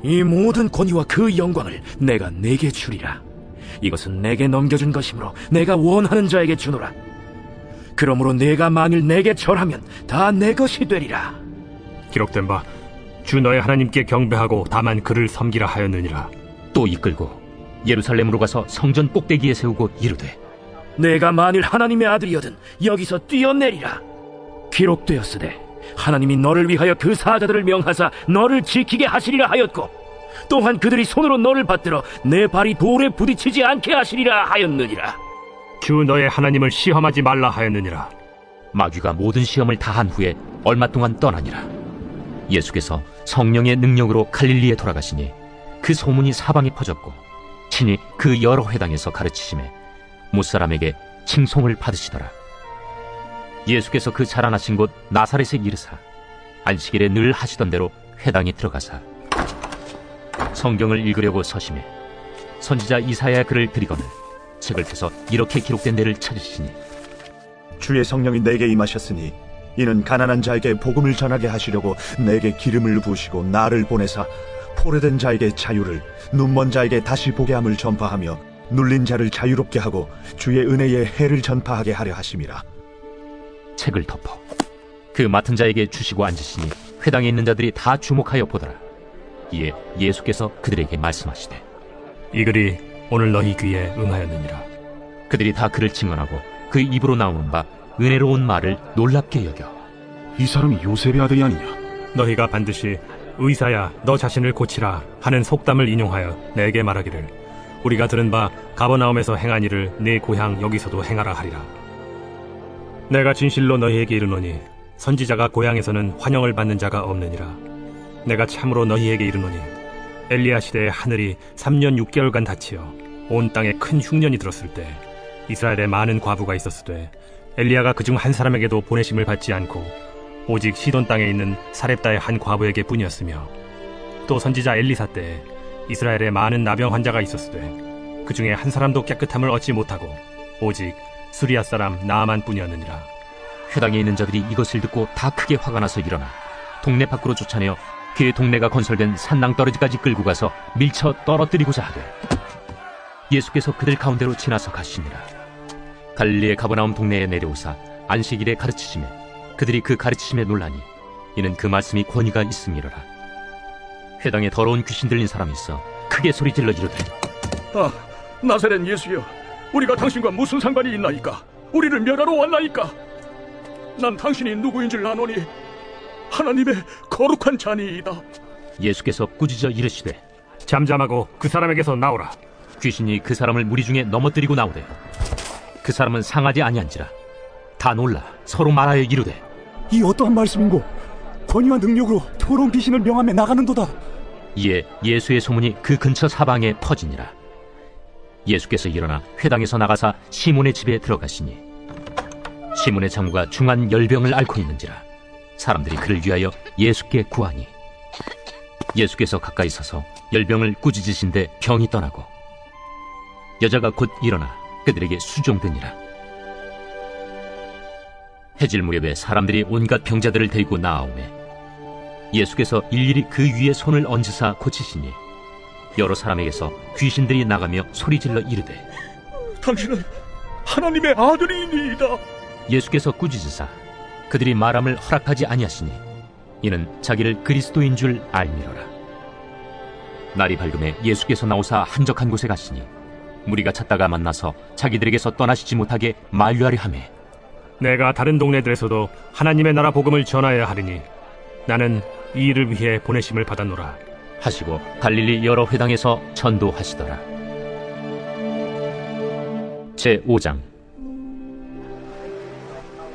이 모든 권위와 그 영광을 내가 네게 주리라. 이것은 내게 넘겨준 것이므로 내가 원하는 자에게 주노라. 그러므로 네가 만일 내게 절하면 다 내 것이 되리라. 기록된 바 주 너의 하나님께 경배하고 다만 그를 섬기라 하였느니라. 또 이끌고 예루살렘으로 가서 성전 꼭대기에 세우고 이르되, 내가 만일 하나님의 아들이거든 여기서 뛰어내리라. 기록되었으되 하나님이 너를 위하여 그 사자들을 명하사 너를 지키게 하시리라 하였고 또한 그들이 손으로 너를 받들어 내 발이 돌에 부딪히지 않게 하시리라 하였느니라. 주 너의 하나님을 시험하지 말라 하였느니라. 마귀가 모든 시험을 다한 후에 얼마 동안 떠나니라. 예수께서 성령의 능력으로 갈릴리에 돌아가시니 그 소문이 사방에 퍼졌고 친히 그 여러 회당에서 가르치심에 무사람에게 칭송을 받으시더라. 예수께서 그 자라나신 곳 나사렛에 이르사 안식일에 늘 하시던 대로 회당에 들어가사 성경을 읽으려고 서심해 선지자 이사야 글을 들이거늘 책을 펴서 이렇게 기록된 데를 찾으시니 주의 성령이 내게 임하셨으니 이는 가난한 자에게 복음을 전하게 하시려고 내게 기름을 부으시고 나를 보내사 포로된 자에게 자유를, 눈먼 자에게 다시 보게 함을 전파하며 눌린 자를 자유롭게 하고 주의 은혜의 해를 전파하게 하려 하심이라. 책을 덮어 그 맡은 자에게 주시고 앉으시니 회당에 있는 자들이 다 주목하여 보더라. 이에 예수께서 그들에게 말씀하시되 이 글이 오늘 너희 귀에 응하였느니라. 그들이 다 그를 증언하고 그 입으로 나오는 바 은혜로운 말을 놀랍게 여겨 이 사람이 요셉의 아들이 아니냐? 너희가 반드시 의사야 너 자신을 고치라 하는 속담을 인용하여 내게 말하기를 우리가 들은 바 가버나움에서 행한 일을 네 고향 여기서도 행하라 하리라. 내가 진실로 너희에게 이르노니 선지자가 고향에서는 환영을 받는 자가 없느니라. 내가 참으로 너희에게 이르노니 엘리야 시대에 하늘이 3년 6개월간 닫히어 온 땅에 큰 흉년이 들었을 때 이스라엘에 많은 과부가 있었으되 엘리야가 그중 한 사람에게도 보내심을 받지 않고 오직 시돈 땅에 있는 사렙다의 한 과부에게 뿐이었으며 또 선지자 엘리사 때에 이스라엘에 많은 나병 환자가 있었으되 그 중에 한 사람도 깨끗함을 얻지 못하고 오직 수리아 사람 나아만 뿐이었느니라. 회당에 있는 자들이 이것을 듣고 다 크게 화가 나서 일어나 동네 밖으로 쫓아내어 그 동네가 건설된 산낭떠러지까지 끌고 가서 밀쳐 떨어뜨리고자 하되 예수께서 그들 가운데로 지나서 가시니라. 갈릴리의 가버나움 동네에 내려오사 안식일에 가르치시매 그들이 그 가르치심에 놀라니 이는 그 말씀이 권위가 있음이로라. 회당에 더러운 귀신 들린 사람이 있어 크게 소리질러 이르되 아, 나사렛 예수여, 우리가 당신과 무슨 상관이 있나이까? 우리를 멸하러 왔나이까? 난 당신이 누구인 줄 아노니 하나님의 거룩한 자니이다. 예수께서 꾸짖어 이르시되 잠잠하고 그 사람에게서 나오라. 귀신이 그 사람을 무리 중에 넘어뜨리고 나오되 그 사람은 상하지 아니한지라. 다 놀라 서로 말하여 이르되 이 어떠한 말씀인고? 권위와 능력으로 더러운 귀신을 명하며 나가는도다. 이에 예수의 소문이 그 근처 사방에 퍼지니라. 예수께서 일어나 회당에서 나가사 시몬의 집에 들어가시니 시몬의 장모가 중한 10병을 앓고 있는지라. 사람들이 그를 위하여 예수께 구하니 예수께서 가까이 서서 10병을 꾸짖으신데 병이 떠나고 여자가 곧 일어나 그들에게 수종되니라. 해질 무렵에 사람들이 온갖 병자들을 데리고 나아오매 예수께서 일일이 그 위에 손을 얹으사 고치시니 여러 사람에게서 귀신들이 나가며 소리질러 이르되 당신은 하나님의 아들이니이다. 예수께서 꾸짖으사 그들이 말함을 허락하지 아니하시니 이는 자기를 그리스도인 줄 알미로라. 날이 밝음에 예수께서 나오사 한적한 곳에 가시니 무리가 찾다가 만나서 자기들에게서 떠나시지 못하게 만류하려 하매 내가 다른 동네들에서도 하나님의 나라 복음을 전하여야 하리니 나는 이 일을 위해 보내심을 받았노라 하시고 갈릴리 여러 회당에서 전도하시더라. 제5장.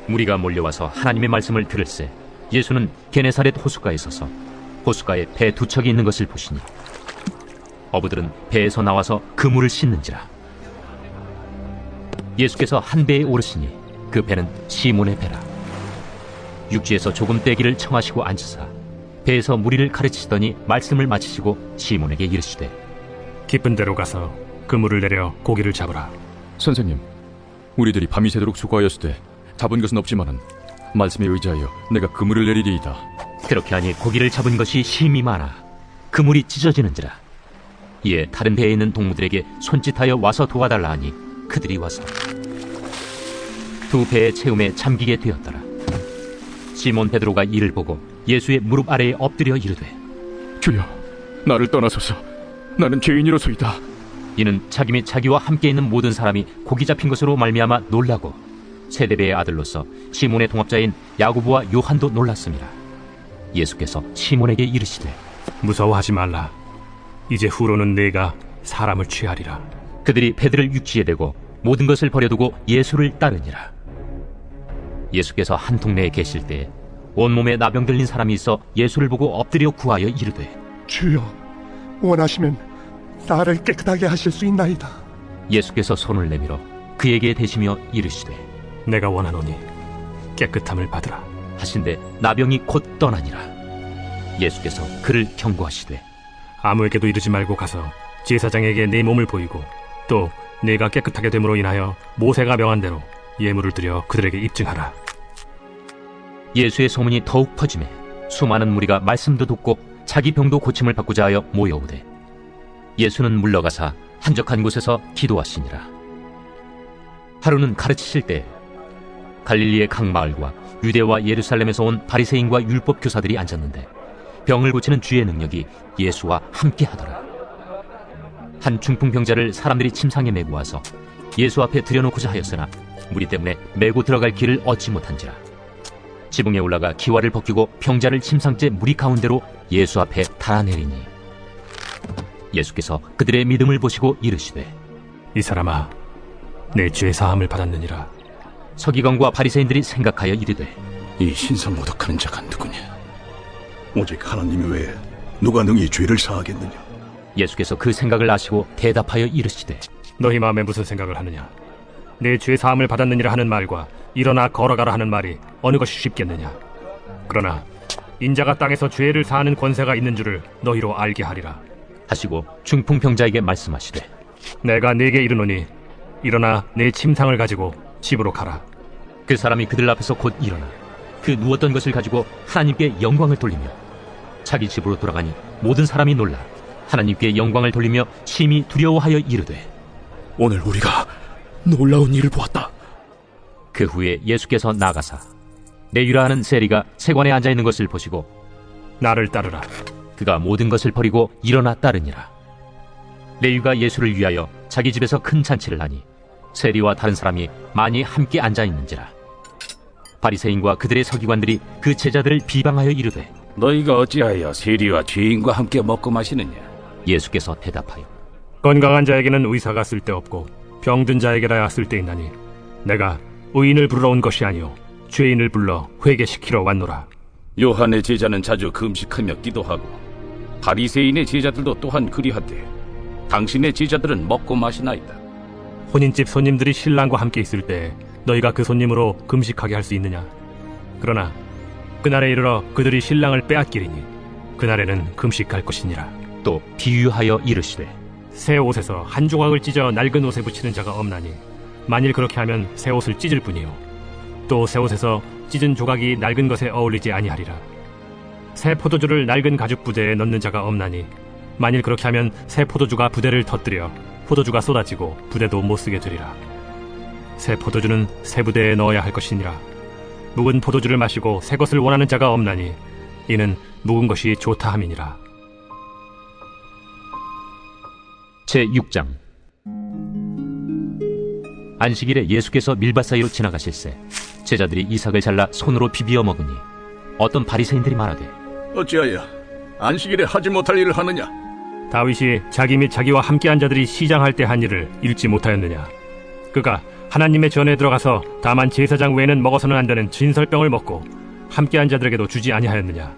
무리가 몰려와서 하나님의 말씀을 들을새 예수는 게네사렛 호숫가에 서서 호숫가에 배 2척이 있는 것을 보시니 어부들은 배에서 나와서 그물을 씻는지라. 예수께서 한 배에 오르시니 그 배는 시몬의 배라. 육지에서 조금 떼기를 청하시고 앉으사 배에서 무리를 가르치시더니 말씀을 마치시고 시몬에게 이르시되 깊은 데로 가서 그물을 내려 고기를 잡으라. 선생님, 우리들이 밤이 새도록 수고하였으되 잡은 것은 없지만은 말씀에 의지하여 내가 그물을 내리리이다. 그렇게 하니 고기를 잡은 것이 심히 많아 그물이 찢어지는지라. 이에 다른 배에 있는 동무들에게 손짓하여 와서 도와달라 하니 그들이 와서 두 배의 채움에 잠기게 되었더라. 시몬 베드로가 이를 보고 예수의 무릎 아래에 엎드려 이르되 주여, 나를 떠나소서. 나는 죄인이로소이다. 이는 자기 및 자기와 함께 있는 모든 사람이 고기 잡힌 것으로 말미암아 놀라고 세데베의 아들로서 시몬의 동업자인 야고보와 요한도 놀랐습니다. 예수께서 시몬에게 이르시되 무서워하지 말라. 이제 후로는 내가 사람을 취하리라. 그들이 배들을 육지에 대고 모든 것을 버려두고 예수를 따르니라. 예수께서 한 동네에 계실 때 온몸에 나병 들린 사람이 있어 예수를 보고 엎드려 구하여 이르되 주여, 원하시면 나를 깨끗하게 하실 수 있나이다. 예수께서 손을 내밀어 그에게 대시며 이르시되 내가 원하노니 깨끗함을 받으라 하신데 나병이 곧 떠나니라. 예수께서 그를 경고하시되 아무에게도 이르지 말고 가서 제사장에게 내 몸을 보이고 또 내가 깨끗하게 됨으로 인하여 모세가 명한 대로 예물을 드려 그들에게 입증하라. 예수의 소문이 더욱 퍼지매 수많은 무리가 말씀도 듣고 자기 병도 고침을 받고자 하여 모여오되 예수는 물러가사 한적한 곳에서 기도하시니라. 하루는 가르치실 때 갈릴리의 각 마을과 유대와 예루살렘에서 온 바리새인과 율법 교사들이 앉았는데 병을 고치는 주의 능력이 예수와 함께 하더라. 한 중풍병자를 사람들이 침상에 메고 와서 예수 앞에 들여놓고자 하였으나 무리 때문에 메고 들어갈 길을 얻지 못한지라. 지붕에 올라가 기와를 벗기고 병자를 침상째 무리 가운데로 예수 앞에 달아내리니 예수께서 그들의 믿음을 보시고 이르시되 이 사람아, 내 죄 사함을 받았느니라. 서기관과 바리새인들이 생각하여 이르되 이 신성모독하는 자가 누구냐? 오직 하나님 외에 누가 능히 죄를 사하겠느냐? 예수께서 그 생각을 아시고 대답하여 이르시되 너희 마음에 무슨 생각을 하느냐? 내 죄 사함을 받았느니라 하는 말과 일어나 걸어가라 하는 말이 어느 것이 쉽겠느냐? 그러나 인자가 땅에서 죄를 사하는 권세가 있는 줄을 너희로 알게 하리라 하시고 중풍병자에게 말씀하시되 내가 네게 이르노니 일어나 내 침상을 가지고 집으로 가라. 그 사람이 그들 앞에서 곧 일어나 그 누웠던 것을 가지고 하나님께 영광을 돌리며 자기 집으로 돌아가니 모든 사람이 놀라 하나님께 영광을 돌리며 심히 두려워하여 이르되 오늘 우리가 놀라운 일을 보았다. 그 후에 예수께서 나가사 레위라 하는 세리가 세관에 앉아있는 것을 보시고 나를 따르라. 그가 모든 것을 버리고 일어나 따르니라. 레위가 예수를 위하여 자기 집에서 큰 잔치를 하니 세리와 다른 사람이 많이 함께 앉아있는지라. 바리새인과 그들의 서기관들이 그 제자들을 비방하여 이르되 너희가 어찌하여 세리와 죄인과 함께 먹고 마시느냐? 예수께서 대답하여 건강한 자에게는 의사가 쓸데없고 병든 자에게라야 쓸데있나니 내가 의인을 부르러 온 것이 아니오 죄인을 불러 회개시키러 왔노라. 요한의 제자는 자주 금식하며 기도하고 바리새인의 제자들도 또한 그리하되 당신의 제자들은 먹고 마시나이다. 혼인집 손님들이 신랑과 함께 있을 때 너희가 그 손님으로 금식하게 할 수 있느냐? 그러나 그날에 이르러 그들이 신랑을 빼앗기리니 그날에는 금식할 것이니라. 또 비유하여 이르시되 새 옷에서 한 조각을 찢어 낡은 옷에 붙이는 자가 없나니 만일 그렇게 하면 새 옷을 찢을 뿐이요 또 새 옷에서 찢은 조각이 낡은 것에 어울리지 아니하리라. 새 포도주를 낡은 가죽 부대에 넣는 자가 없나니 만일 그렇게 하면 새 포도주가 부대를 터뜨려 포도주가 쏟아지고 부대도 못쓰게 되리라. 새 포도주는 새 부대에 넣어야 할 것이니라. 묵은 포도주를 마시고 새 것을 원하는 자가 없나니 이는 묵은 것이 좋다 함이니라. 제6장 안식일에 예수께서 밀밭 사이로 지나가실새 제자들이 이삭을 잘라 손으로 비비어 먹으니 어떤 바리새인들이 말하되 어찌하여 안식일에 하지 못할 일을 하느냐? 다윗이 자기 및 자기와 함께한 자들이 시장할 때 한 일을 읽지 못하였느냐? 그가 하나님의 전에 들어가서 다만 제사장 외에는 먹어서는 안 되는 진설병을 먹고 함께한 자들에게도 주지 아니하였느냐?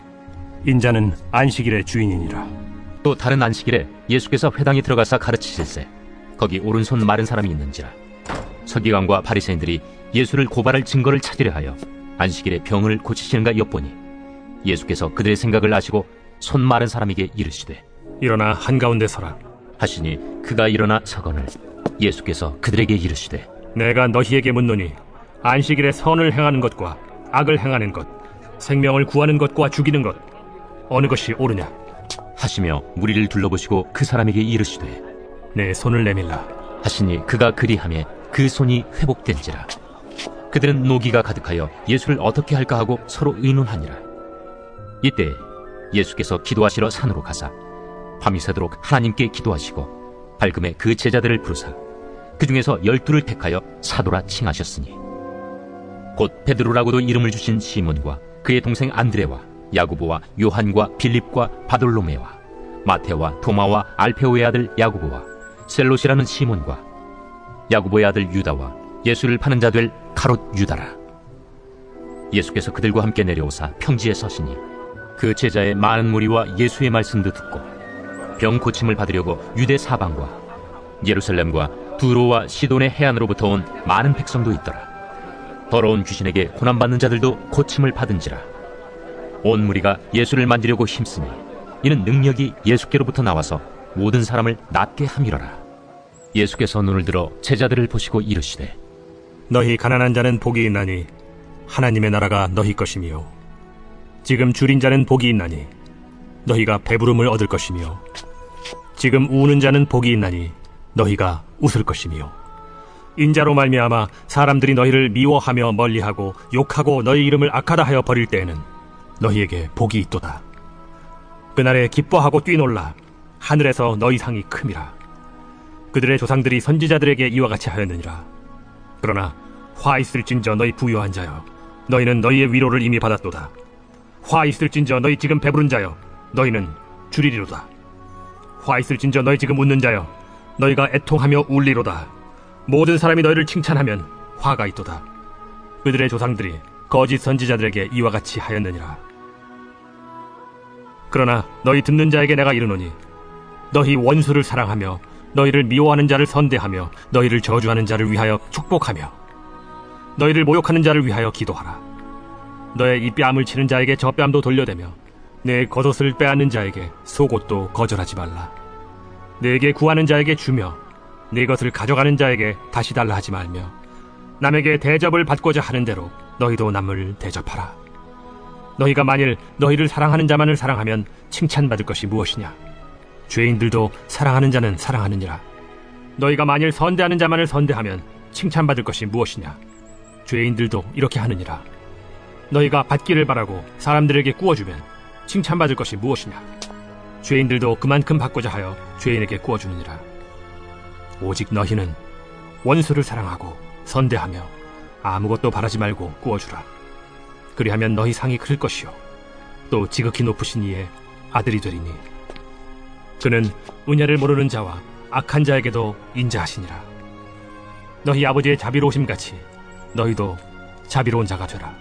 인자는 안식일의 주인이니라. 또 다른 안식일에 예수께서 회당에 들어가서 가르치실새 거기 오른손 마른 사람이 있는지라. 서기관과 바리새인들이 예수를 고발할 증거를 찾으려 하여 안식일에 병을 고치시는가 엿보니 예수께서 그들의 생각을 아시고 손 마른 사람에게 이르시되 일어나 한가운데 서라 하시니 그가 일어나 서거늘 예수께서 그들에게 이르시되 내가 너희에게 묻노니 안식일에 선을 행하는 것과 악을 행하는 것 생명을 구하는 것과 죽이는 것 어느 것이 옳으냐 하시며 무리를 둘러보시고 그 사람에게 이르시되 내 손을 내밀라 하시니 그가 그리하며 그 손이 회복된지라. 그들은 노기가 가득하여 예수를 어떻게 할까 하고 서로 의논하니라. 이때 예수께서 기도하시러 산으로 가사 밤이 새도록 하나님께 기도하시고 발금에 그 제자들을 부르사 그 중에서 12를 택하여 사도라 칭하셨으니 곧 베드로라고도 이름을 주신 시몬과 그의 동생 안드레와 야고보와 요한과 빌립과 바돌로메와 마테와 도마와 알페오의 아들 야고보와 셀롯이라는 시몬과 야고보의 아들 유다와 예수를 파는 자 될 가롯 유다라. 예수께서 그들과 함께 내려오사 평지에 서시니 그 제자의 많은 무리와 예수의 말씀도 듣고 병 고침을 받으려고 유대 사방과 예루살렘과 두로와 시돈의 해안으로부터 온 많은 백성도 있더라. 더러운 귀신에게 고난받는 자들도 고침을 받은지라. 온 무리가 예수를 만지려고 힘쓰니 이는 능력이 예수께로부터 나와서 모든 사람을 낫게 함이러라. 예수께서 눈을 들어 제자들을 보시고 이르시되 너희 가난한 자는 복이 있나니 하나님의 나라가 너희 것이며 지금 줄인 자는 복이 있나니 너희가 배부름을 얻을 것이며 지금 우는 자는 복이 있나니 너희가 웃을 것이며 인자로 말미암아 사람들이 너희를 미워하며 멀리하고 욕하고 너희 이름을 악하다 하여 버릴 때에는 너희에게 복이 있도다. 그날에 기뻐하고 뛰놀라. 하늘에서 너희 상이 큼이라. 그들의 조상들이 선지자들에게 이와 같이 하였느니라. 그러나 화 있을진저 너희 부유한 자여, 너희는 너희의 위로를 이미 받았도다. 화 있을진저 너희 지금 배부른 자여, 너희는 줄이리로다. 화 있을진저 너희 지금 웃는 자여, 너희가 애통하며 울리로다. 모든 사람이 너희를 칭찬하면 화가 있도다. 그들의 조상들이 거짓 선지자들에게 이와 같이 하였느니라. 그러나 너희 듣는 자에게 내가 이르노니 너희 원수를 사랑하며 너희를 미워하는 자를 선대하며 너희를 저주하는 자를 위하여 축복하며 너희를 모욕하는 자를 위하여 기도하라. 너의 이 뺨을 치는 자에게 저 뺨도 돌려대며 내 겉옷을 빼앗는 자에게 속옷도 거절하지 말라. 내게 구하는 자에게 주며 네 것을 가져가는 자에게 다시 달라 하지 말며 남에게 대접을 받고자 하는 대로 너희도 남을 대접하라. 너희가 만일 너희를 사랑하는 자만을 사랑하면 칭찬받을 것이 무엇이냐? 죄인들도 사랑하는 자는 사랑하느니라. 너희가 만일 선대하는 자만을 선대하면 칭찬받을 것이 무엇이냐? 죄인들도 이렇게 하느니라. 너희가 받기를 바라고 사람들에게 꾸어주면 칭찬받을 것이 무엇이냐? 죄인들도 그만큼 받고자 하여 죄인에게 꾸어주느니라. 오직 너희는 원수를 사랑하고 선대하며 아무것도 바라지 말고 꾸어주라. 그리하면 너희 상이 클 것이요 또 지극히 높으신 이의 아들이 되리니 그는 은혜를 모르는 자와 악한 자에게도 인자하시니라. 너희 아버지의 자비로우심같이 너희도 자비로운 자가 되라.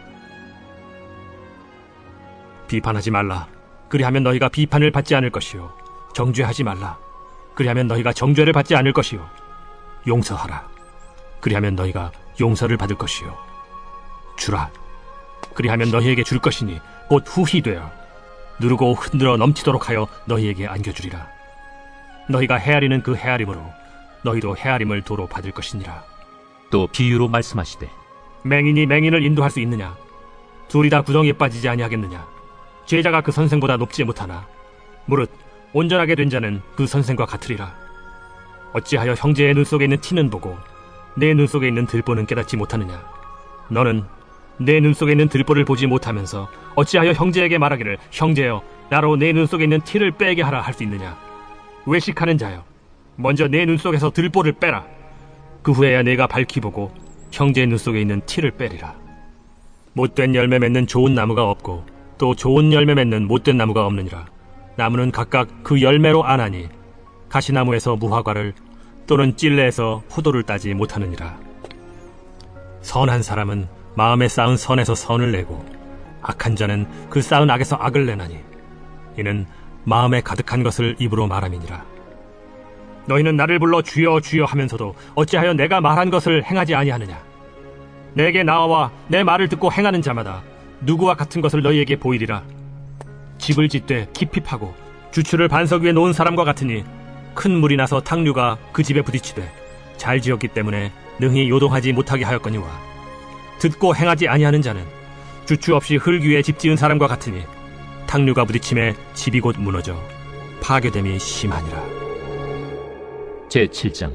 비판하지 말라. 그리하면 너희가 비판을 받지 않을 것이요 정죄하지 말라. 그리하면 너희가 정죄를 받지 않을 것이요 용서하라. 그리하면 너희가 용서를 받을 것이요 주라. 그리하면 너희에게 줄 것이니 곧 후히 되어 누르고 흔들어 넘치도록 하여 너희에게 안겨주리라. 너희가 헤아리는 그 헤아림으로 너희도 헤아림을 도로 받을 것이니라. 또 비유로 말씀하시되 맹인이 맹인을 인도할 수 있느냐? 둘이 다 구덩이에 빠지지 아니하겠느냐? 제자가 그 선생보다 높지 못하나 무릇 온전하게 된 자는 그 선생과 같으리라. 어찌하여 형제의 눈 속에 있는 티는 보고 내 눈 속에 있는 들보는 깨닫지 못하느냐? 너는 내 눈 속에 있는 들보를 보지 못하면서 어찌하여 형제에게 말하기를 형제여 나로 내 눈 속에 있는 티를 빼게 하라 할 수 있느냐? 외식하는 자여 먼저 내 눈 속에서 들보를 빼라. 그 후에야 내가 밝히 보고 형제의 눈 속에 있는 티를 빼리라. 못된 열매 맺는 좋은 나무가 없고 또 좋은 열매 맺는 못된 나무가 없느니라. 나무는 각각 그 열매로 아나니 가시나무에서 무화과를 또는 찔레에서 포도를 따지 못하느니라. 선한 사람은 마음에 쌓은 선에서 선을 내고 악한 자는 그 쌓은 악에서 악을 내나니 이는 마음에 가득한 것을 입으로 말함이니라. 너희는 나를 불러 주여 주여 하면서도 어찌하여 내가 말한 것을 행하지 아니하느냐? 내게 나와 내 말을 듣고 행하는 자마다 누구와 같은 것을 너희에게 보이리라. 집을 짓되 깊이 파고 주추를 반석 위에 놓은 사람과 같으니 큰 물이 나서 탕류가 그 집에 부딪히되 잘 지었기 때문에 능히 요동하지 못하게 하였거니와 듣고 행하지 아니하는 자는 주추 없이 흙 위에 집 지은 사람과 같으니 탕류가 부딪힘에 집이 곧 무너져 파괴됨이 심하니라. 제7장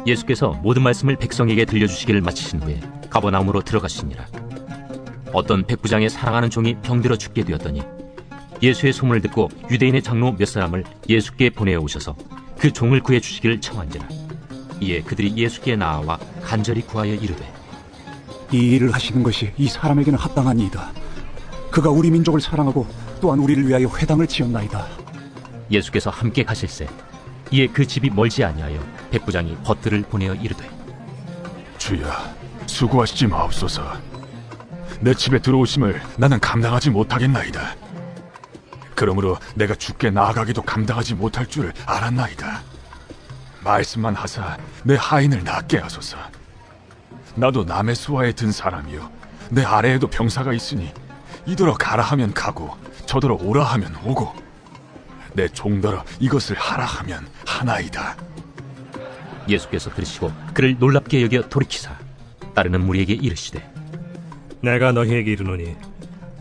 예수께서 모든 말씀을 백성에게 들려주시기를 마치신 후에 가버나움으로 들어가시니라. 어떤 백부장의 사랑하는 종이 병들어 죽게 되었더니 예수의 소문을 듣고 유대인의 장로 몇 사람을 예수께 보내어 오셔서 그 종을 구해 주시기를 청한지라. 이에 그들이 예수께 나아와 간절히 구하여 이르되, 이 일을 하시는 것이 이 사람에게는 합당하니이다. 그가 우리 민족을 사랑하고 또한 우리를 위하여 회당을 지었나이다. 예수께서 함께 가실새 이에 그 집이 멀지 아니하여 백부장이 벗들을 보내어 이르되, 주여, 수고하시지 마옵소서. 내 집에 들어오심을 나는 감당하지 못하겠나이다. 그러므로 내가 주께 나아가기도 감당하지 못할 줄 알았나이다. 말씀만 하사 내 하인을 낫게 하소서. 나도 남의 수하에 든 사람이요, 내 아래에도 병사가 있으니 이더러 가라 하면 가고 저더러 오라 하면 오고 내 종더러 이것을 하라 하면 하나이다. 예수께서 들으시고 그를 놀랍게 여겨 돌이키사 따르는 무리에게 이르시되, 내가 너희에게 이르노니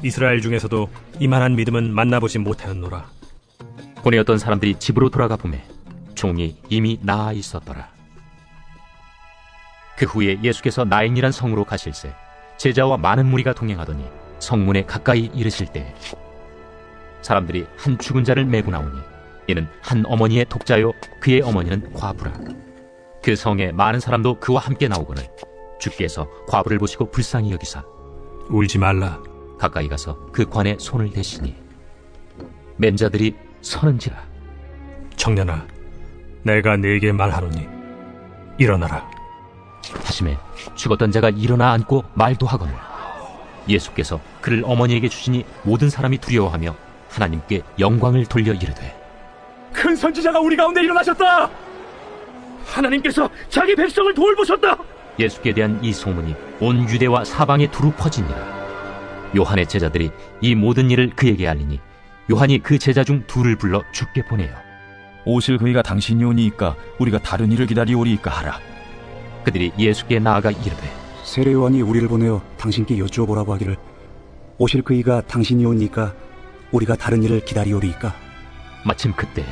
이스라엘 중에서도 이만한 믿음은 만나보지 못하였노라. 보내었던 사람들이 집으로 돌아가 보매 종이 이미 나아 있었더라. 그 후에 예수께서 나인이란 성으로 가실새 제자와 많은 무리가 동행하더니 성문에 가까이 이르실 때에 사람들이 한 죽은 자를 메고 나오니 이는 한 어머니의 독자요 그의 어머니는 과부라. 그 성에 많은 사람도 그와 함께 나오거늘 주께서 과부를 보시고 불쌍히 여기사 울지 말라 가까이 가서 그 관에 손을 대시니 맨 자들이 서는지라. 청년아, 내가 네게 말하노니 일어나라. 하심에 죽었던 자가 일어나 앉고 말도 하거늘 예수께서 그를 어머니에게 주시니 모든 사람이 두려워하며 하나님께 영광을 돌려 이르되, 큰 선지자가 우리 가운데 일어나셨다. 하나님께서 자기 백성을 돌보셨다. 예수께 대한 이 소문이 온 유대와 사방에 두루 퍼지니라. 요한의 제자들이 이 모든 일을 그에게 알리니 요한이 그 제자 중 둘을 불러 주께 보내요. 오실 그이가 당신이 오니이까 우리가 다른 일을 기다리오리이까 하라. 그들이 예수께 나아가 이르되, 세례 요한이 우리를 보내어 당신께 여쭈어 보라고 하기를 오실 그이가 당신이 오니까 우리가 다른 일을 기다리오리이까. 마침 그때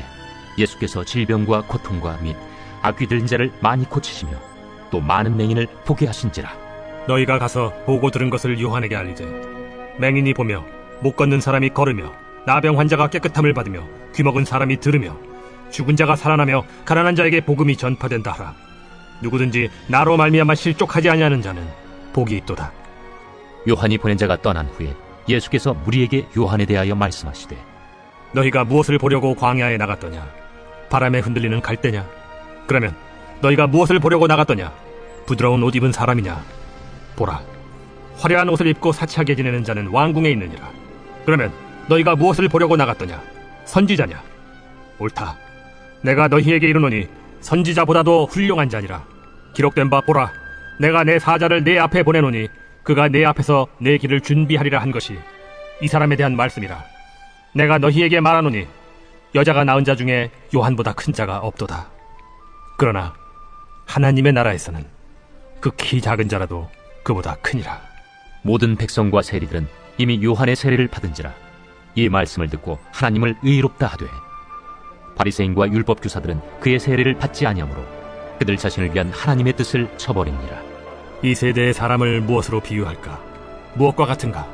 예수께서 질병과 고통과 및 악귀 들린 자를 많이 고치시며 또 많은 맹인을 보게 하신지라. 너희가 가서 보고 들은 것을 요한에게 알리되, 맹인이 보며 못 걷는 사람이 걸으며 나병 환자가 깨끗함을 받으며 귀먹은 사람이 들으며 죽은 자가 살아나며 가난한 자에게 복음이 전파된다 하라. 누구든지 나로 말미암아 실족하지 아니하는 자는 복이 있도다. 요한이 보낸 자가 떠난 후에 예수께서 무리에게 요한에 대하여 말씀하시되, 너희가 무엇을 보려고 광야에 나갔더냐? 바람에 흔들리는 갈대냐? 그러면 너희가 무엇을 보려고 나갔더냐? 부드러운 옷 입은 사람이냐? 보라, 화려한 옷을 입고 사치하게 지내는 자는 왕궁에 있느니라. 그러면 너희가 무엇을 보려고 나갔더냐? 선지자냐? 옳다. 내가 너희에게 이르노니 선지자보다도 훌륭한 자니라. 기록된 바 보라, 내가 내 사자를 내 앞에 보내노니 그가 내 앞에서 내 길을 준비하리라 한 것이 이 사람에 대한 말씀이라. 내가 너희에게 말하노니 여자가 낳은 자 중에 요한보다 큰 자가 없도다. 그러나 하나님의 나라에서는 극히 작은 자라도 그보다 크니라. 모든 백성과 세리들은 이미 요한의 세례를 받은지라. 이 말씀을 듣고 하나님을 의롭다 하되 바리새인과 율법 교사들은 그의 세례를 받지 아니하므로 그들 자신을 위한 하나님의 뜻을 쳐버립니다. 이 세대의 사람을 무엇으로 비유할까? 무엇과 같은가?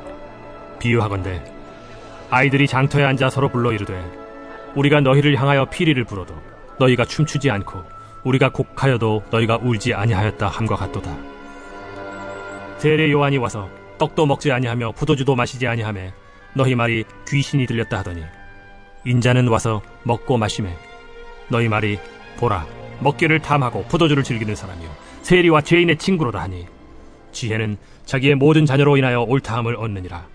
비유하건대 아이들이 장터에 앉아 서로 불러 이르되, 우리가 너희를 향하여 피리를 불어도 너희가 춤추지 않고 우리가 곡하여도 너희가 울지 아니하였다 함과 같도다. 세례 요한이 와서 떡도 먹지 아니하며 포도주도 마시지 아니하며 너희 말이 귀신이 들렸다 하더니, 인자는 와서 먹고 마시매 너희 말이 보라, 먹기를 탐하고 포도주를 즐기는 사람이요 세리와 죄인의 친구로다 하니 지혜는 자기의 모든 자녀로 인하여 옳다함을 얻느니라.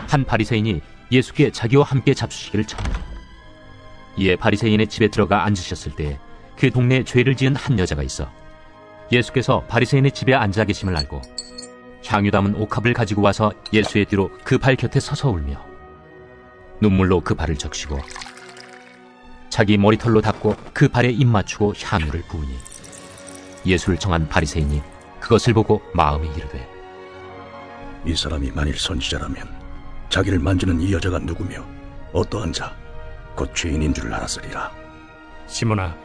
한 바리새인이 예수께 자기와 함께 잡수시기를 청하니 이에 바리새인의 집에 들어가 앉으셨을 때 그 동네에 죄를 지은 한 여자가 있어 예수께서 바리새인의 집에 앉아 계심을 알고 향유 담은 옥합을 가지고 와서 예수의 뒤로 그 발 곁에 서서 울며 눈물로 그 발을 적시고 자기 머리털로 닦고 그 발에 입 맞추고 향유를 부으니 예수를 청한 바리새인이 그것을 보고 마음에 이르되, 이 사람이 만일 선지자라면 자기를 만지는 이 여자가 누구며 어떠한 자, 곧 죄인인 줄 알았으리라. 시몬아,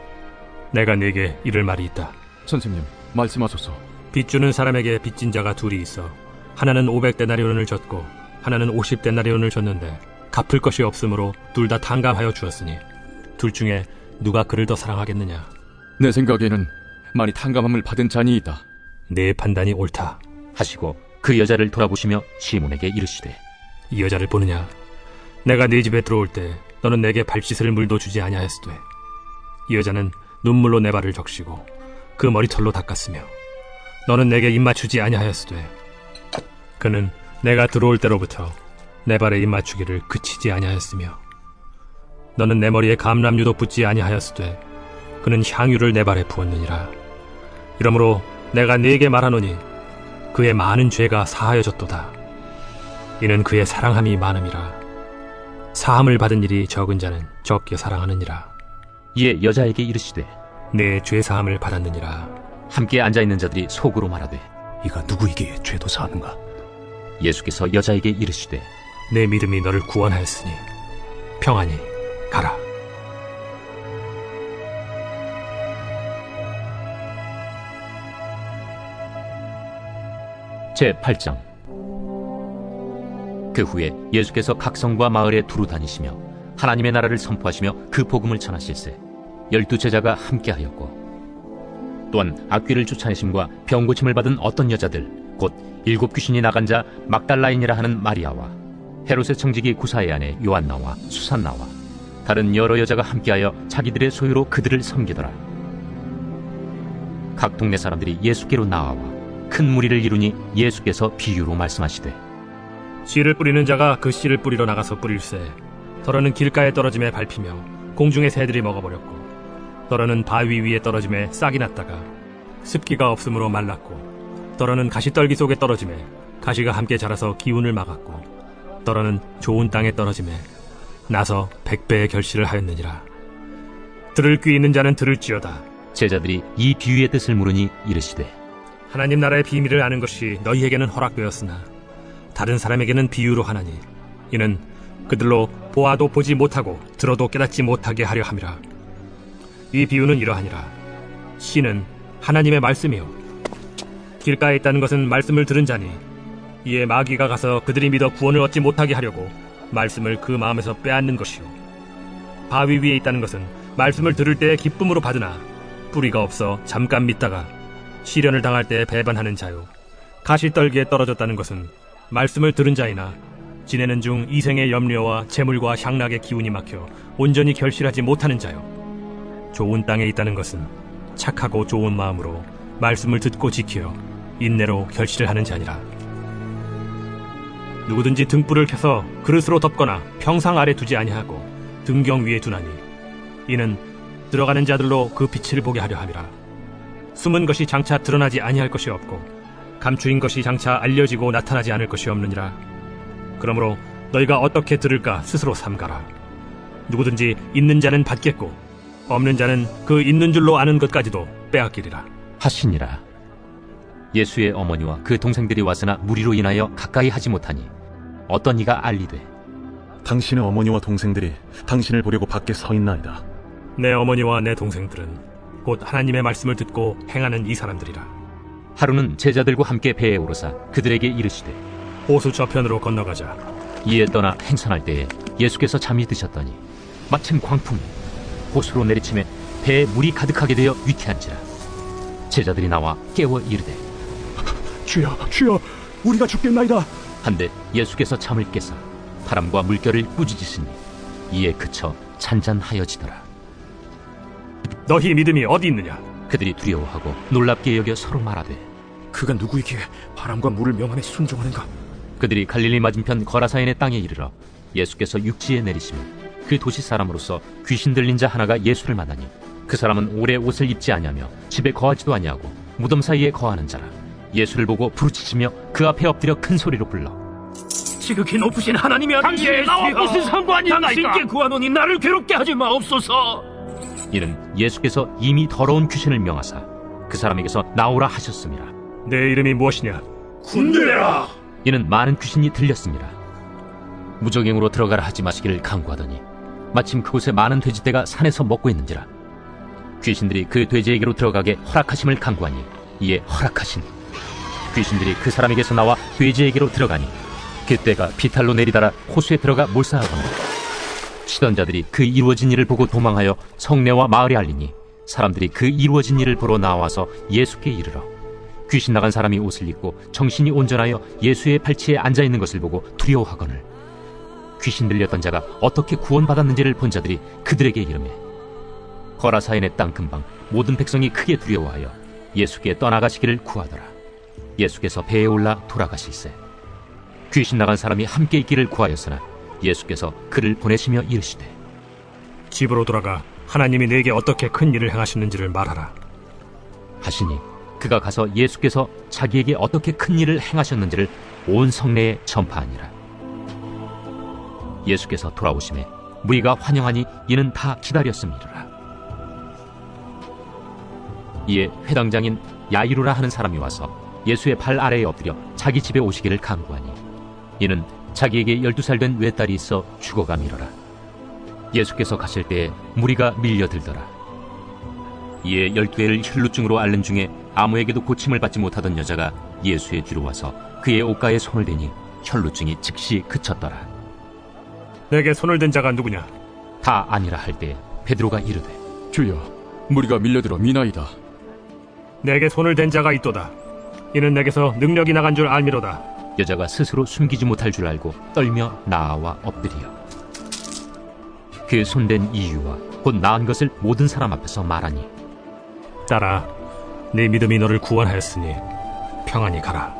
내가 네게 이를 말이 있다. 선생님, 말씀하소서. 빚주는 사람에게 빚진 자가 둘이 있어 하나는 500데나리온을 줬고 하나는 50데나리온을 줬는데 갚을 것이 없으므로 둘 다 탕감하여 주었으니 둘 중에 누가 그를 더 사랑하겠느냐? 내 생각에는 많이 탕감함을 받은 자니 있다. 내 판단이 옳다 하시고 그 여자를 돌아보시며 시몬에게 이르시되 이 여자를 보느냐? 내가 네 집에 들어올 때 너는 내게 발 씻을 물도 주지 아니하였으되 이 여자는 눈물로 내 발을 적시고 그 머리털로 닦았으며 너는 내게 입 맞추지 아니하였으되 그는 내가 들어올 때로부터 내 발에 입 맞추기를 그치지 아니하였으며 너는 내 머리에 감람유도 붓지 아니하였으되 그는 향유를 내 발에 부었느니라. 이러므로 내가 네게 말하노니 그의 많은 죄가 사하여졌도다. 이는 그의 사랑함이 많음이라. 사함을 받은 일이 적은 자는 적게 사랑하느니라. 이에 여자에게 이르시되 내 죄 사함을 받았느니라. 함께 앉아있는 자들이 속으로 말하되 이가 누구이기에 죄도 사하는가? 예수께서 여자에게 이르시되 내 믿음이 너를 구원하였으니 평안히 가라. 제8장. 그 후에 예수께서 각 성과 마을에 두루 다니시며 하나님의 나라를 선포하시며 그 복음을 전하실세 12제자가 함께하였고 또한 악귀를 쫓아내심과 병고침을 받은 어떤 여자들 곧 7 귀신이 나간 자 막달라인이라 하는 마리아와 헤롯의 청지기 구사의 아내 요한나와 수산나와 다른 여러 여자가 함께하여 자기들의 소유로 그들을 섬기더라. 각 동네 사람들이 예수께로 나아와 큰 무리를 이루니 예수께서 비유로 말씀하시되 씨를 뿌리는 자가 그 씨를 뿌리러 나가서 뿌릴새 더러는 길가에 떨어짐에 밟히며 공중의 새들이 먹어버렸고 더러는 바위 위에 떨어짐에 싹이 났다가 습기가 없으므로 말랐고 더러는 가시떨기 속에 떨어짐에 가시가 함께 자라서 기운을 막았고 더러는 좋은 땅에 떨어짐에 나서 100배의 결실을 하였느니라. 들을 귀 있는 자는 들을지어다. 제자들이 이 비유의 뜻을 물으니 이르시되 하나님 나라의 비밀을 아는 것이 너희에게는 허락되었으나 다른 사람에게는 비유로 하나니 이는 그들로 보아도 보지 못하고 들어도 깨닫지 못하게 하려 함이라. 이 비유는 이러하니라. 씨는 하나님의 말씀이요 길가에 있다는 것은 말씀을 들은 자니 이에 마귀가 가서 그들이 믿어 구원을 얻지 못하게 하려고 말씀을 그 마음에서 빼앗는 것이요 바위 위에 있다는 것은 말씀을 들을 때에 기쁨으로 받으나 뿌리가 없어 잠깐 믿다가 시련을 당할 때 배반하는 자요 가시떨기에 떨어졌다는 것은 말씀을 들은 자이나 지내는 중 이생의 염려와 재물과 향락의 기운이 막혀 온전히 결실하지 못하는 자요 좋은 땅에 있다는 것은 착하고 좋은 마음으로 말씀을 듣고 지켜 인내로 결실을 하는 자니라. 누구든지 등불을 켜서 그릇으로 덮거나 평상 아래 두지 아니하고 등경 위에 두나니 이는 들어가는 자들로 그 빛을 보게 하려 함이라. 숨은 것이 장차 드러나지 아니할 것이 없고 감추인 것이 장차 알려지고 나타나지 않을 것이 없느니라. 그러므로 너희가 어떻게 들을까 스스로 삼가라. 누구든지 있는 자는 받겠고 없는 자는 그 있는 줄로 아는 것까지도 빼앗기리라 하시니라. 예수의 어머니와 그 동생들이 왔으나 무리로 인하여 가까이 하지 못하니 어떤 이가 알리되 당신의 어머니와 동생들이 당신을 보려고 밖에 서 있나이다. 내 어머니와 내 동생들은 곧 하나님의 말씀을 듣고 행하는 이 사람들이라. 하루는 제자들과 함께 배에 오르사 그들에게 이르시되 호수 저편으로 건너가자. 이에 떠나 행선할 때에 예수께서 잠이 드셨더니 마침 광풍이 호수로 내리치매 배에 물이 가득하게 되어 위태한지라. 제자들이 나와 깨워 이르되 주여 주여 우리가 죽겠나이다. 한데 예수께서 잠을 깨사 바람과 물결을 꾸짖으시니 이에 그쳐 잔잔하여지더라. 너희 믿음이 어디 있느냐? 그들이 두려워하고 놀랍게 여겨 서로 말하되 그가 누구이기에 바람과 물을 명하에 순종하는가? 그들이 갈릴리 맞은편 거라사인의 땅에 이르러 예수께서 육지에 내리시며 그 도시 사람으로서 귀신 들린 자 하나가 예수를 만나니 그 사람은 오래 옷을 입지 아니하며 집에 거하지도 아니하고 무덤 사이에 거하는 자라. 예수를 보고 부르짖으며 그 앞에 엎드려 큰 소리로 불러 지극히 높으신 하나님의 아들 당신이 나와 무슨 상관이 있나이까? 당신께 구하노니 나를 괴롭게 하지 마옵소서. 이는 예수께서 이미 더러운 귀신을 명하사 그 사람에게서 나오라 하셨습니다. 내 이름이 무엇이냐? 군대라. 이는 많은 귀신이 들렸습니다. 무적행으로 들어가라 하지 마시기를 강구하더니 마침 그곳에 많은 돼지떼가 산에서 먹고 있는지라. 귀신들이 그 돼지에게로 들어가게 허락하심을 강구하니 이에 허락하시니 귀신들이 그 사람에게서 나와 돼지에게로 들어가니 그때가 비탈로 내리다라 호수에 들어가 몰사하거나 치던 자들이 그 이루어진 일을 보고 도망하여 성내와 마을에 알리니 사람들이 그 이루어진 일을 보러 나와서 예수께 이르러 귀신 나간 사람이 옷을 입고 정신이 온전하여 예수의 팔치에 앉아있는 것을 보고 두려워하거늘 귀신 들렸던 자가 어떻게 구원받았는지를 본 자들이 그들에게 이르매 거라사인의 땅 근방 모든 백성이 크게 두려워하여 예수께 떠나가시기를 구하더라. 예수께서 배에 올라 돌아가실세 귀신 나간 사람이 함께 있기를 구하였으나 예수께서 그를 보내시며 이르시되 집으로 돌아가 하나님이 내게 어떻게 큰 일을 행하셨는지를 말하라 하시니 그가 가서 예수께서 자기에게 어떻게 큰 일을 행하셨는지를 온 성내에 전파하니라. 예수께서 돌아오심에 무리가 환영하니 이는 다 기다렸음이라. 이에 회당장인 야이루라 하는 사람이 와서 예수의 발 아래에 엎드려 자기 집에 오시기를 간구하니 이는 자기에게 12살 된 외딸이 있어 죽어가미러라. 예수께서 가실 때에 무리가 밀려들더라. 이에 12회를 혈루증으로 앓는 중에 아무에게도 고침을 받지 못하던 여자가 예수의 뒤로 와서 그의 옷가에 손을 대니 혈루증이 즉시 그쳤더라. 내게 손을 댄 자가 누구냐? 다 아니라 할 때 베드로가 이르되 주여, 무리가 밀려들어 미나이다. 내게 손을 댄 자가 있도다. 이는 내게서 능력이 나간 줄 알미로다. 여자가 스스로 숨기지 못할 줄 알고 떨며 나아와 엎드리어 그 손댄 이유와 곧 나은 것을 모든 사람 앞에서 말하니 딸아, 네 믿음이 너를 구원하였으니 평안히 가라.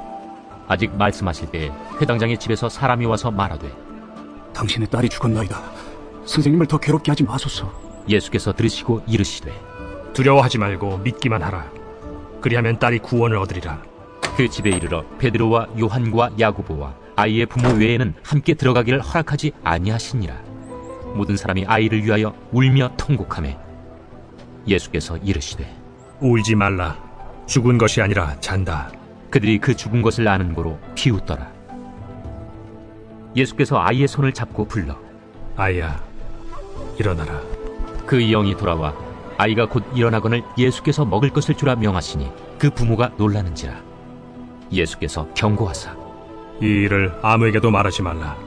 아직 말씀하실 때에 회당장의 집에서 사람이 와서 말하되 당신의 딸이 죽었나이다. 선생님을 더 괴롭게 하지 마소서. 예수께서 들으시고 이르시되 두려워하지 말고 믿기만 하라. 그리하면 딸이 구원을 얻으리라. 그 집에 이르러 베드로와 요한과 야고보와 아이의 부모 외에는 함께 들어가기를 허락하지 아니하시니라. 모든 사람이 아이를 위하여 울며 통곡하매 예수께서 이르시되 울지 말라. 죽은 것이 아니라 잔다. 그들이 그 죽은 것을 아는 고로 비웃더라. 예수께서 아이의 손을 잡고 불러 아이야, 일어나라. 그 영이 돌아와 아이가 곧 일어나거늘 예수께서 먹을 것을 주라 명하시니 그 부모가 놀라는지라. 예수께서 경고하사 이 일을 아무에게도 말하지 말라.